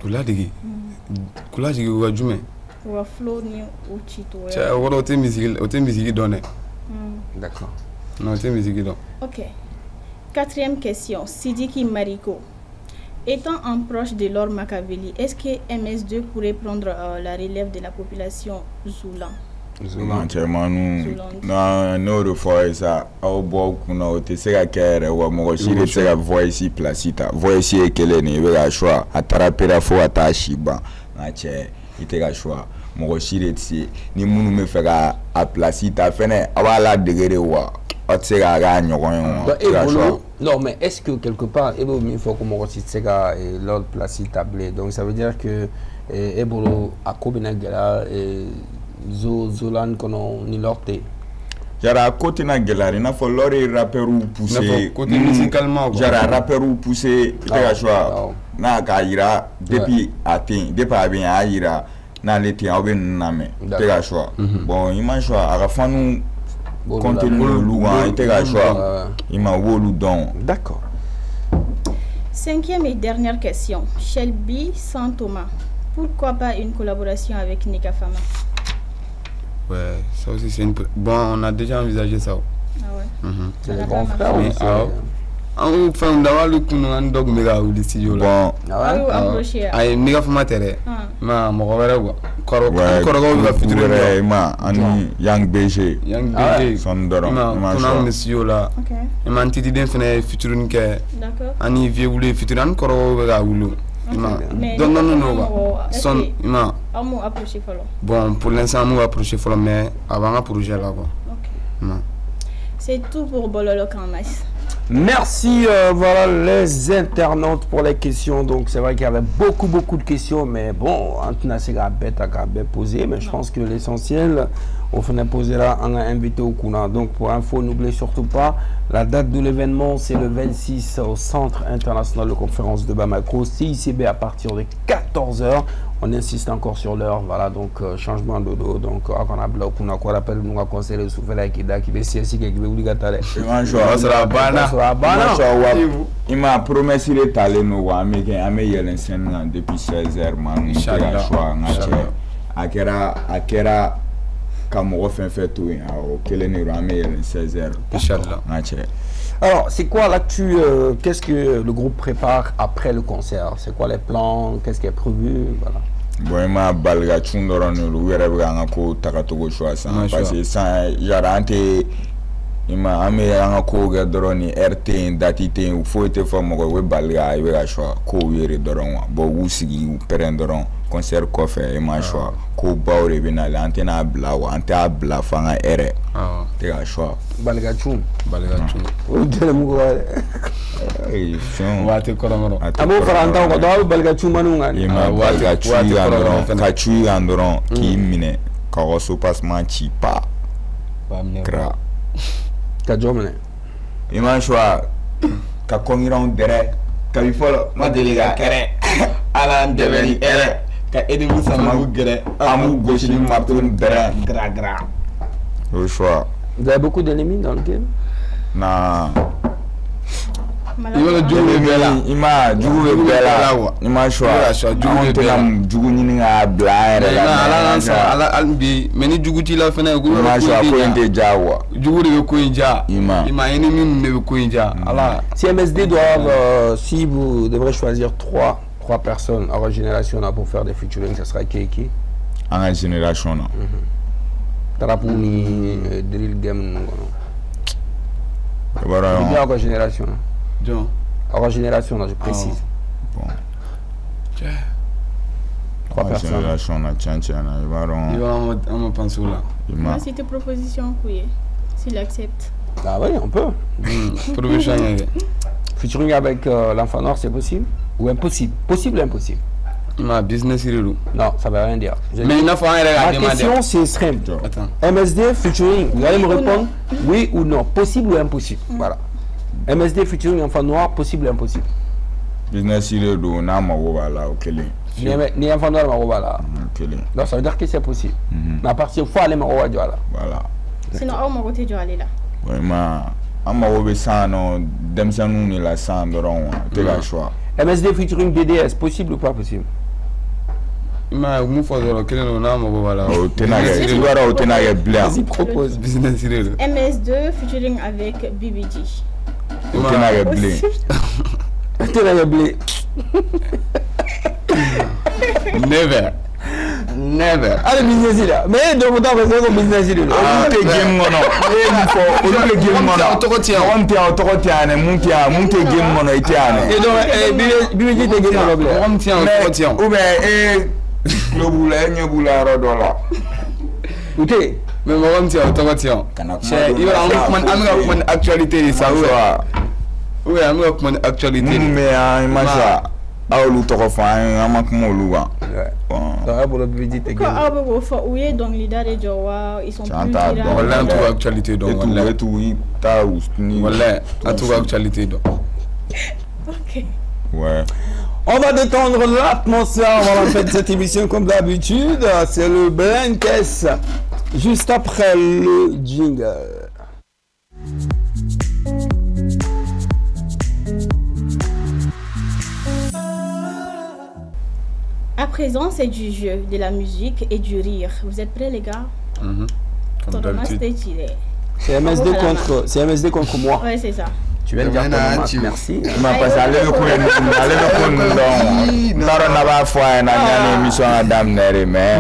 Kouloula de Gewatidora? Ou à Flo ni ou Chito? Tiens, on a été musique donné. D'accord. On a été musique donné. Ok. Quatrième question, Sidiki Mariko. Étant un proche de Lord Makaveli, est-ce que MS2 pourrait prendre la relève de la population Zoulan? Entièrement, nous ça, au bout qu'on a c'est la guerre, ou à moi, si c'est la voix ici, placita, voix ici, et qu'elle est née, choix, à Tarapera, faut attacher, il était à choix. mɔgɔ si de tɛ se ni minnu bɛ fɛ ka a place ta fɛnɛ a b'a ladege wa aw tɛ se k'a k'a ɲɔgɔn ye wa. Non, mais est-ce que quelque part, il faut que mɔgɔ si tɛ se ka l'autre place ta bilen donc ça veut dire que bolo a ko bɛna gɛlɛya Zolan kɔnɔ ni lɔr tɛ. Jara côté na gɛlɛya i n'a fɔ lɔr ye rappeur poussé côté musicalement jara rappeur poussé i tɛ ka choix n'a k'a yira depuis a tɛ yen depuis a bɛ yen a y'a yira n'ale tɛ yen aw bɛ ninnu lamɛn i tɛ ka choix bon i ma choix a ka fanu compter n'olu kan i tɛ ka choix i ma u b'olu dɔn. D'accord. Cinquième et dernière question. Shelby sans Thomas. Pourquoi pas une collaboration avec Nika Fama? Ouais, ça aussi c'est une... Bon, on a déjà envisagé ça. Ah ouais. C'est le grand frère aussi. On fait d'avoir le coup un dog méga ou des studios là. Bon. Ay Nika Fama tere. Ma mo wala quoi. Koro la future ma ani Young BG. Young BG son doro. Ma on a monsieur là. OK. Et man titi den fene future ni ke. D'accord. Ani vieux voulait future an koro ga wulu. Non. Son ima. Bon, pour l'instant, on va approcher follow, mais avant un projet là quoi. OK. C'est tout pour Bololo Kanmas. Merci, voilà les internautes pour les questions. Donc c'est vrai qu'il y avait beaucoup de questions, mais bon, Antina c'est bête à poser, mais je pense que l'essentiel, on finit posera un invité au Kuna. Donc pour info, n'oubliez surtout pas, la date de l'événement c'est le 26 au Centre International de Conférence de Bamako, CICB à partir de 14h. On insiste encore sur l'heure, voilà, donc changement de dos, donc on a bloqué, on a quoi rappelle, nous a conseillé de souffler avec Ida qui est CSI qui est obligatoire. Il m'a promis qu'il est allé nous voir, mais il y a un depuis 16h, man, il a choix, Akera, comme on fait tout, quel est le 16h. Alors, c'est quoi l'actu, qu'est-ce que le groupe prépare après le concert? C'est quoi les plans? Qu'est-ce qui est prévu? Voilà. Bon, il m'a balga chundoro nous le ko takatogo choix ça parce que ça jarante il m'a amené un ko gadroni RT datité ou faut être famo we balga il va choix ko yere doron bo wusigi ou perendoron concert ko fait il m'a choix ko bawre binal antena bla wa anta bla fanga ere te ga choix balga chum o dele mu wa te koromoro amo faranta ko do balga chum manu ngani wa ga chui andron ki mine ko so passement chi pa gra ka jomene ima choix ka kongiron dere ka bi folo ma delega kere ala ndebeli ere ka edibu samagu gere amu goshi ni marteau dere gra au choix. Vous avez beaucoup d'ennemis dans le game? Non. Il m'a choisi. Si MSD doivent, si vous devrez choisir trois personnes en génération pour faire des featuring, ça sera qui? En génération. Tarapuni, drill game. En génération. En génération, je précise. Bon. Trois personnes. Génération, il va penser là. Moi, c'est tes propositions, s'il accepte. Ah oui, on peut. Featuring avec l'enfant noir, c'est possible? Ou impossible? Possible ou impossible? Ma business non, ça ne veut rien dire. Mais il faut ma question c'est simple. MSD featuring, vous allez me répondre oui ou non, possible ou impossible. Voilà. MSD featuring enfant noir, possible ou impossible. Business il do na mawala okele. Ni enfant noir mawala. Donc ça veut dire que c'est possible. Mais à partir fois aller mawala voilà. Voilà. Sinon au mawote jo aller là. Ouais ma amawobe sano demsanu ni la sandoron te la choix. MSD featuring BDS, possible ou pas possible? Vas-y, propose. MS2 featuring avec BBG. Never. Never. Allez, business là. Mais de mon temps, c'est un business là. Ah, t'es game mono. T'es game mono. On tient, monte game mono, et donc, BBG t'es game mono. Ou bien, Le boulet, il y a boulet rodola. Écoutez, mais moi, on tient, on tient. Il va avoir une actualité, ça, oui, on va une actualité. Mais, il m'a dit, ah, le taureau, un manque mon loup. Donc l'idée de Jowa, ils sont plus voilà un truc actualité donc voilà tout voilà un truc actualité donc ok ouais. On va détendre l'atmosphère avant la fin de cette émission comme d'habitude. C'est le Brain Caisse juste après le jingle. À présent, c'est du jeu, de la musique et du rire. Vous êtes prêts, les gars? Comme d'habitude. C'est MSD contre moi. Ouais, c'est ça. Tu viens de dire merci.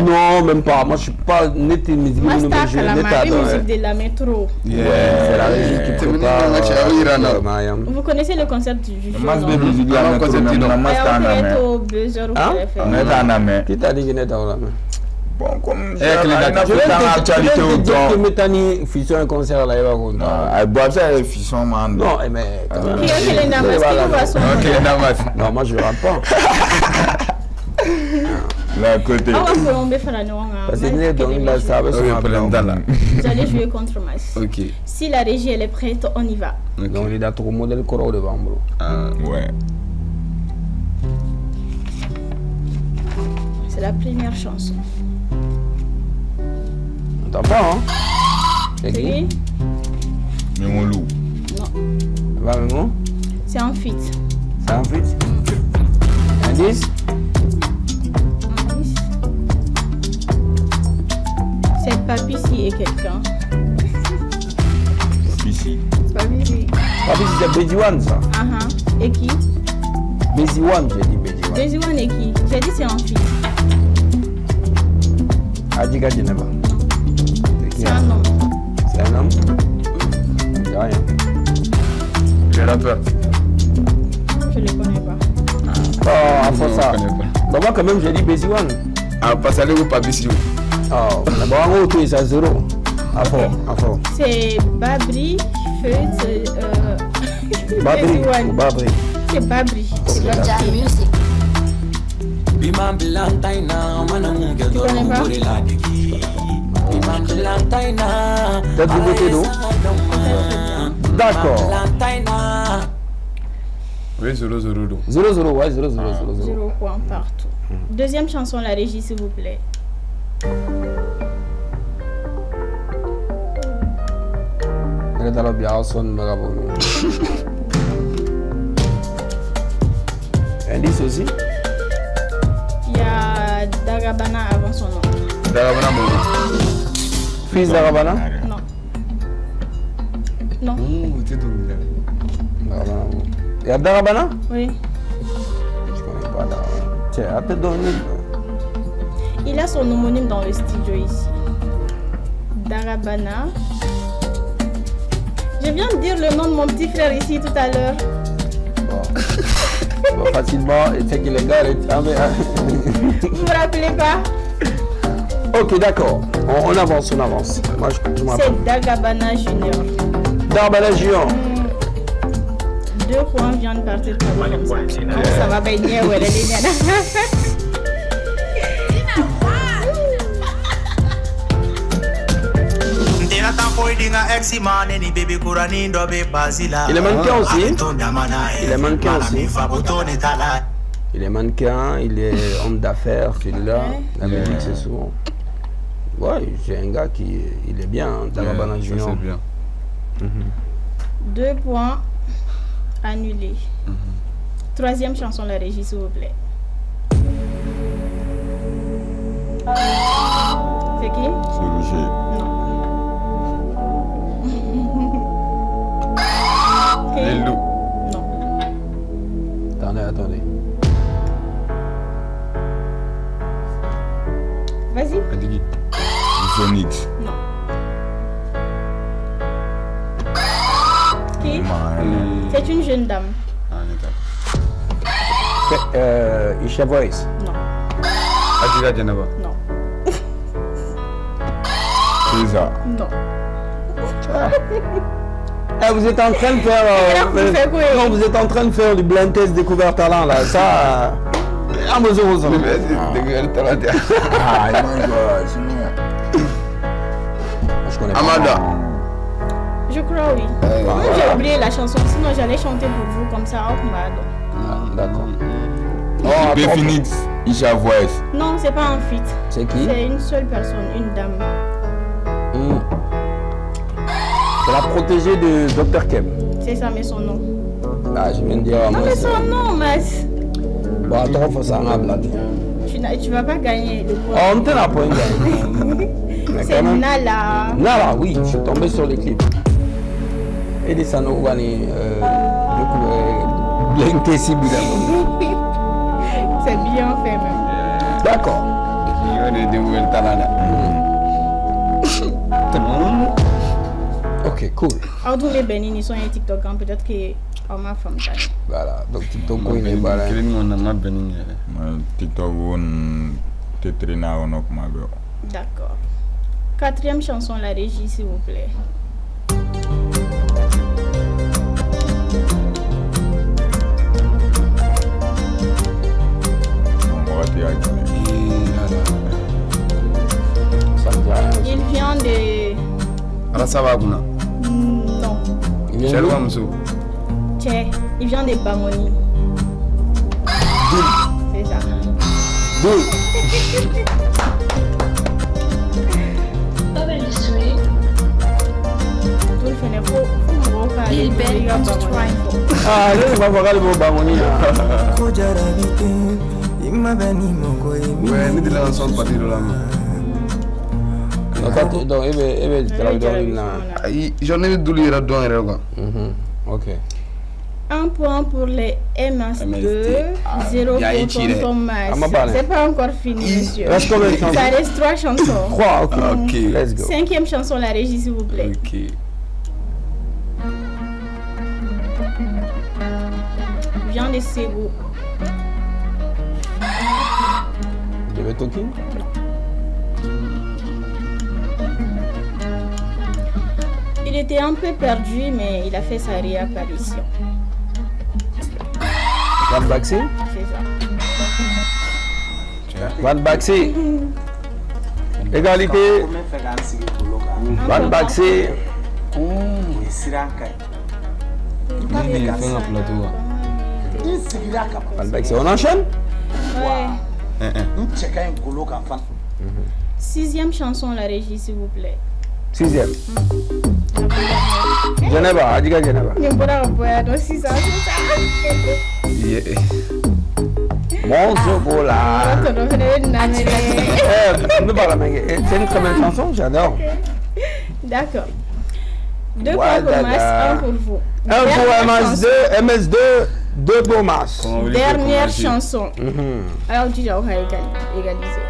Non, même pas. Moi, je suis pas net musique de la métro. C'est la régie qui prépare. Vous connaissez le concept du jeu? Qui t'a dit que n'est pas là? Bon, comme je vais fission un concert là, il va compter. Fission, man. Non, mais. Non, moi je ne rentre pas. La côté. Vous allez jouer contre moi. Ok. Si la régie elle est prête, on y va. Donc il a trop modèle corps devant, bro. Ouais. C'est la première chanson. On t'entend, hein? C'est qui? Mais mon loup. Non. Va, Mémo? C'est un feat. C'est un feat? Indice? C'est Papissi et quelqu'un. Papissi. Papissi. Papissi, c'est Bézi One, ça? Et qui? Bézi One, j'ai dit Bézi One. Bézi One et qui? J'ai dit c'est un feat. Adjika Djeneba. C'est un homme. C'est un homme? Je dis rien. J'ai la peur. Je ne le connais pas. Oh, à force ça. Bah moi quand même j'ai dit Bézi One. Ah, pas ça, le Papissi. Oh, bon, en gros, tout c'est à zéro. À fort. C'est Babri, Feut, Babri. C'est Babri. C'est la musique. Tu connais pas? T'as du beauté d'eau? D'accord. Oui, 0-0. 0-0, ouais, 0-0. 0 points partout. Deuxième chanson, la régie, s'il vous plaît. Indice aussi? Il y a Darabana avant son nom. Darabana Mourou. Fils Darabana? Non. Non. Il y a Darabana? Oui. Je connais pas Darabana. Tiens, à te donner. Il a son homonyme dans le studio ici. Darabana. Je viens de dire le nom de mon petit frère ici tout à l'heure. Bon, facilement, c'est qu'il est gars. Vous vous rappelez pas? Ok, d'accord. On avance. Moi, je m'appelle. C'est Dagabana Junior. Darabana Junior. 2 points viennent de partir comme ça. Donc ça va baigner où elle est. Il est mannequin aussi. Il est mannequin, il est homme d'affaires, celui-là. La musique, c'est souvent. Ouais, j'ai un gars qui il est bien, Darabana Junior. C'est bien. 2 points annulés. Troisième chanson, la régie, s'il vous plaît. C'est qui? C'est Roger. Les loups. Non. Attendez. Vas-y. Adigui. Phoenix. Non. Qui? C'est une jeune dame. Ah, Isha Voice. Non. Adiga Janaba. Non. C'est ça. Non. Vous êtes en train de faire... non, vous êtes en train de faire du blind test découvert talent là. Ça... Ah, mais je connais pas. Amanda. Je crois oui. J'ai oublié la chanson, sinon j'allais chanter pour vous comme ça. D'accord. Oh, Phoenix, Isha Voice. Non, c'est pas un feat. C'est qui? C'est une seule personne, une dame. C'est la protégée de Dr. Kem. C'est ça, mais son nom. Ah, je viens de dire... Non, mais son nom, mais... Bon, attends, faut ça en blague. Tu vas pas gagner le point. Oh, on t'a pas gagné. C'est Nala. Nala, oui, je suis tombé sur les clips. Et des Sano Wani, C'est bien fait même. D'accord. Ok, cool. Tous les Bénins sont un TikTok, peut-être que ma femme. Voilà, donc TikTok, il est balai. TikTok, on tétrina on ok ma bio. D'accord. 4e chanson, la régie, s'il vous plaît. Il vient de... Rasabaguna. Non. Il vient Il vient de Bamoni. C'est ça. Ah, je vais voir le Bamoni. Ouais, nous devons ensemble partir de là. Donc, j'en ai douillé là-dedans. Ok. 1 point pour les MS2, 0 pour Thomas. C'est pas encore fini, monsieur. Ça reste 3 chansons. 3, ok. Let's go. 5e chanson, la régie, s'il vous plaît. Ok. Vient de Ségou. De Talking? Il était un peu perdu, mais il a fait sa réapparition. Van Baxi? C'est ça. Van Baxi. Égalité. Van Baxi. Van Baxi, on enchaîne? Ouais. 6e chanson, la régie, s'il vous plaît. 6e. Geneva, Adiga Geneva. Mon chocolat. C'est une très belle chanson, j'adore. D'accord. 2 points pour Mas, 1 pour vous. 1 pour MS2, 2 pour Mas. Dernière chanson. Alors, tu vas égaliser.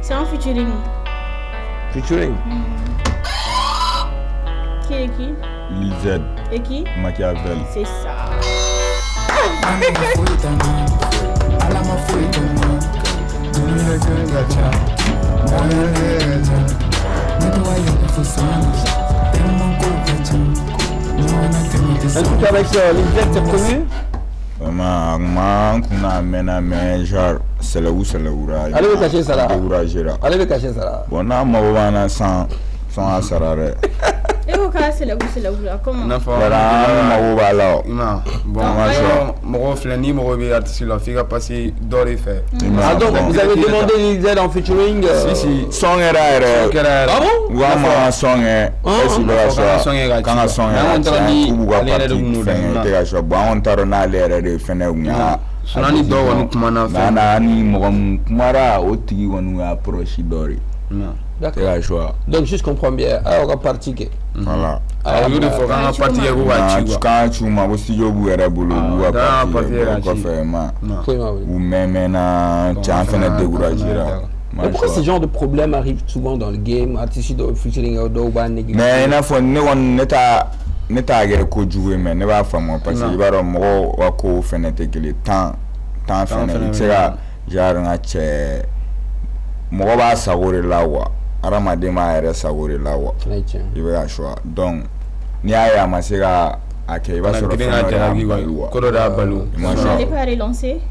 C'est un featuring. Featuring. Qui est qui? Lil Z. Et qui? Machiavel. C'est ça. Un truc avec Lil Z, c'est connu? Vraiment, on a mené genre c'est là où allez vous cacher ça là. Allez vous cacher ça là. Bon, on a mauvais sans asarare. Et vous cassez là comment? Voilà, mauvais là. Bon, mon flani, mon béat sur la fille a passé d'or et fait. Ah donc vous avez demandé Lil Z en featuring? Si. Song era. Ah bon? Ou un song est. Quand un song est. Ou va partir. On t'a na l'air de faire un. Sonani do wonu kuma na fa na ni mo kumara o tigi wonu approche dori. D'accord. Donc juste comprends bien. Alors on va partir que. Voilà. Alors il faut qu'on a parti ko wa chi. Quand tu m'as aussi yo bu era bulu bu partir ko fait ma. Ou même na tiens fait décourager. Mais pourquoi ce genre de problème arrive souvent dans le game? Artiste de featuring au do ba negi. Mais il faut ne on neta ne t'a kɛ kojugu mais ne b'a faamu parce que i b'a dɔn mɔgɔw ka kow fɛnɛ tɛ kelen temps fɛnɛ i tɛ se ka genre n ka cɛ mɔgɔ b'a sago de la quoi hadamaden b'a yɛrɛ sago de la quoi i bɛ ka choix donc n'i y'a ye a ma se ka a kɛ i b'a sɔrɔ fɛn dɔ y'a bali quoi ko dɔ de y'a bali vous n'allez pas relancer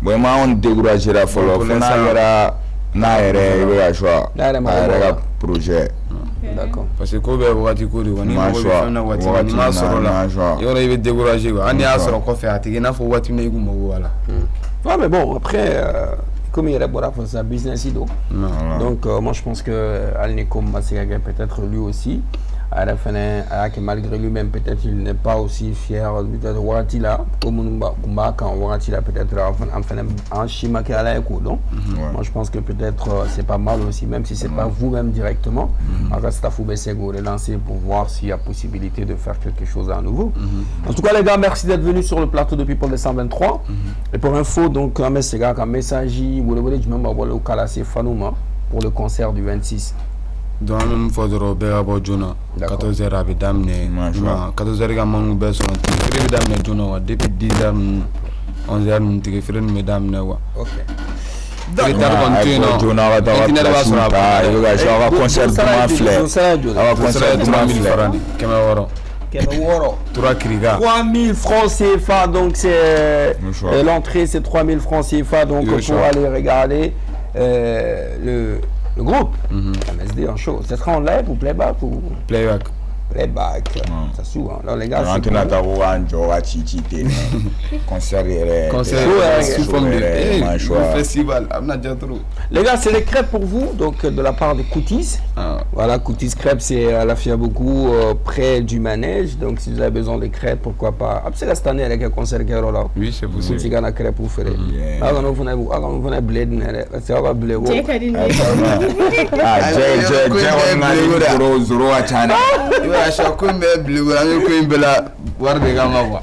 bon i m'anw découragé la fɔlɔ fo n'a kɛra n'a yɛrɛ i bɛ ka choix a yɛrɛ ka projet. D'accord. Parce que ko bɛ wagati ko de kɔni ni mɔgɔ bɛ fɛn na waati min n'i m'a sɔrɔ la yɔrɔ i bɛ découragé quoi hali n'i y'a sɔrɔ kɔfɛ a tɛ kɛ i n'a fɔ waati min na i kun mago b'a la. Ouais mais bon après comme il y a pour sa business ido. Donc moi je pense que Alnico Massega peut-être lui aussi à la fin que malgré lui-même peut-être il n'est pas aussi fier de Waratila comme Kumba quand Waratila peut-être en Chima qui a la écho donc moi je pense que peut-être c'est pas mal aussi même si c'est pas vous-même directement reste à Foubessego relancer pour voir s'il y a possibilité de faire quelque chose à nouveau. En tout cas les gars merci d'être venus sur le plateau de People 223 et pour info donc un message vous le voulez du même au Kalassé Fanouma pour le concert du 26. Donc même fois de Robert Abodjona 14h à Bedamne 14h à Manu Besson Frère Bedamne Jona depuis 10h 11h nous te Frère Bedamne wa OK donc Jona va dans la concert de 3000 francs CFA donc c'est l'entrée c'est 3000 francs CFA donc pour aller regarder le groupe, MSD en show, ça sera en live ou playback ou playback. Ça souvent. Alors les gars, festival. Les gars, c'est les crêpes pour vous, donc de la part de Koutis. Voilà, Koutis crêpes, c'est à la Fiaboukou, près du manège. Donc si vous avez besoin de crêpes, pourquoi pas. C'est la cette année avec un concert qui est là. Oui, c'est possible. Si vous avez crêpes pour faire. Alors vous avez bled, c'est pas bled.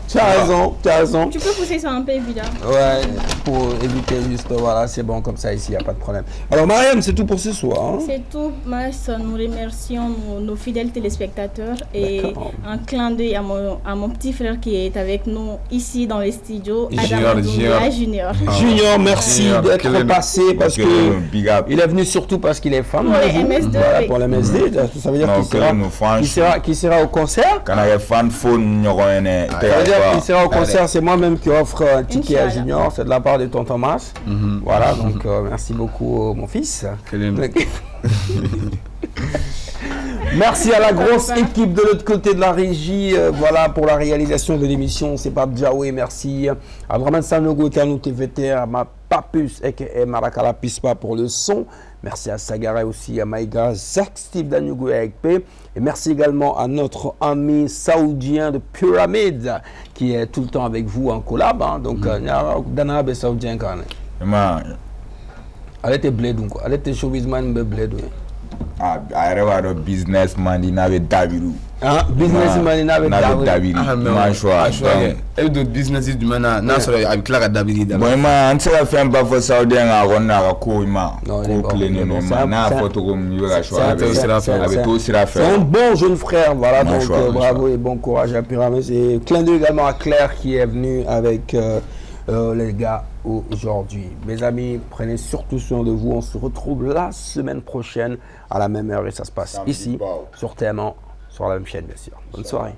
Tu as raison. Tu peux pousser ça un peu évident. Ouais, pour éviter juste, voilà, c'est bon comme ça ici, il n'y a pas de problème. Alors Mariam, c'est tout pour ce soir. Hein? C'est tout, Mas, nous remercions nos fidèles téléspectateurs et un clin d'œil à mon petit frère qui est avec nous ici dans les studios, Adam Junior. Junior, merci d'être passé parce que il est venu surtout parce qu'il est fan. Pour les MSD. Voilà, pour les MSD, ça veut dire qu'il sera au concert. Quand il y a fan phone, il sera au concert, c'est moi-même qui offre un ticket à Junior, c'est de la part de Tonton Mas. Voilà, donc merci beaucoup mon fils. Merci à la grosse équipe de l'autre côté de la régie, voilà pour la réalisation de l'émission, c'est Pape Djaoué, merci à Draman Sanogo, Kanou TVT, à ma Papus et Marakala Pispa pour le son. Merci à Sagara aussi, à Maïga, Zach Steve Danyugo avec P. Et merci également à notre ami saoudien de Pyramid qui est tout le temps avec vous en collab. Hein. Donc, Dana be saoudien quand même. Elle était bled, elle était showbizman bled. Ah, I businessman, il n'avait Davirou. Ah, businessman, il n'avait Davirou. Ah, choix. Et d'autres business du mana, n'a pas avec la Davirou. Bon, moi, on s'est fait un peu pour Saoudien à Rona, à Koima. Non, n'a photo comme il va choisir. C'est un bon jeune frère, voilà. Donc, bravo et bon courage à Pyramide. Et clin d'œil également à Claire qui est venue avec les gars aujourd'hui. Mes amis, prenez surtout soin de vous. On se retrouve la semaine prochaine à la même heure et ça se passe ici sur TM1, sur la même chaîne bien sûr. Bonne soirée.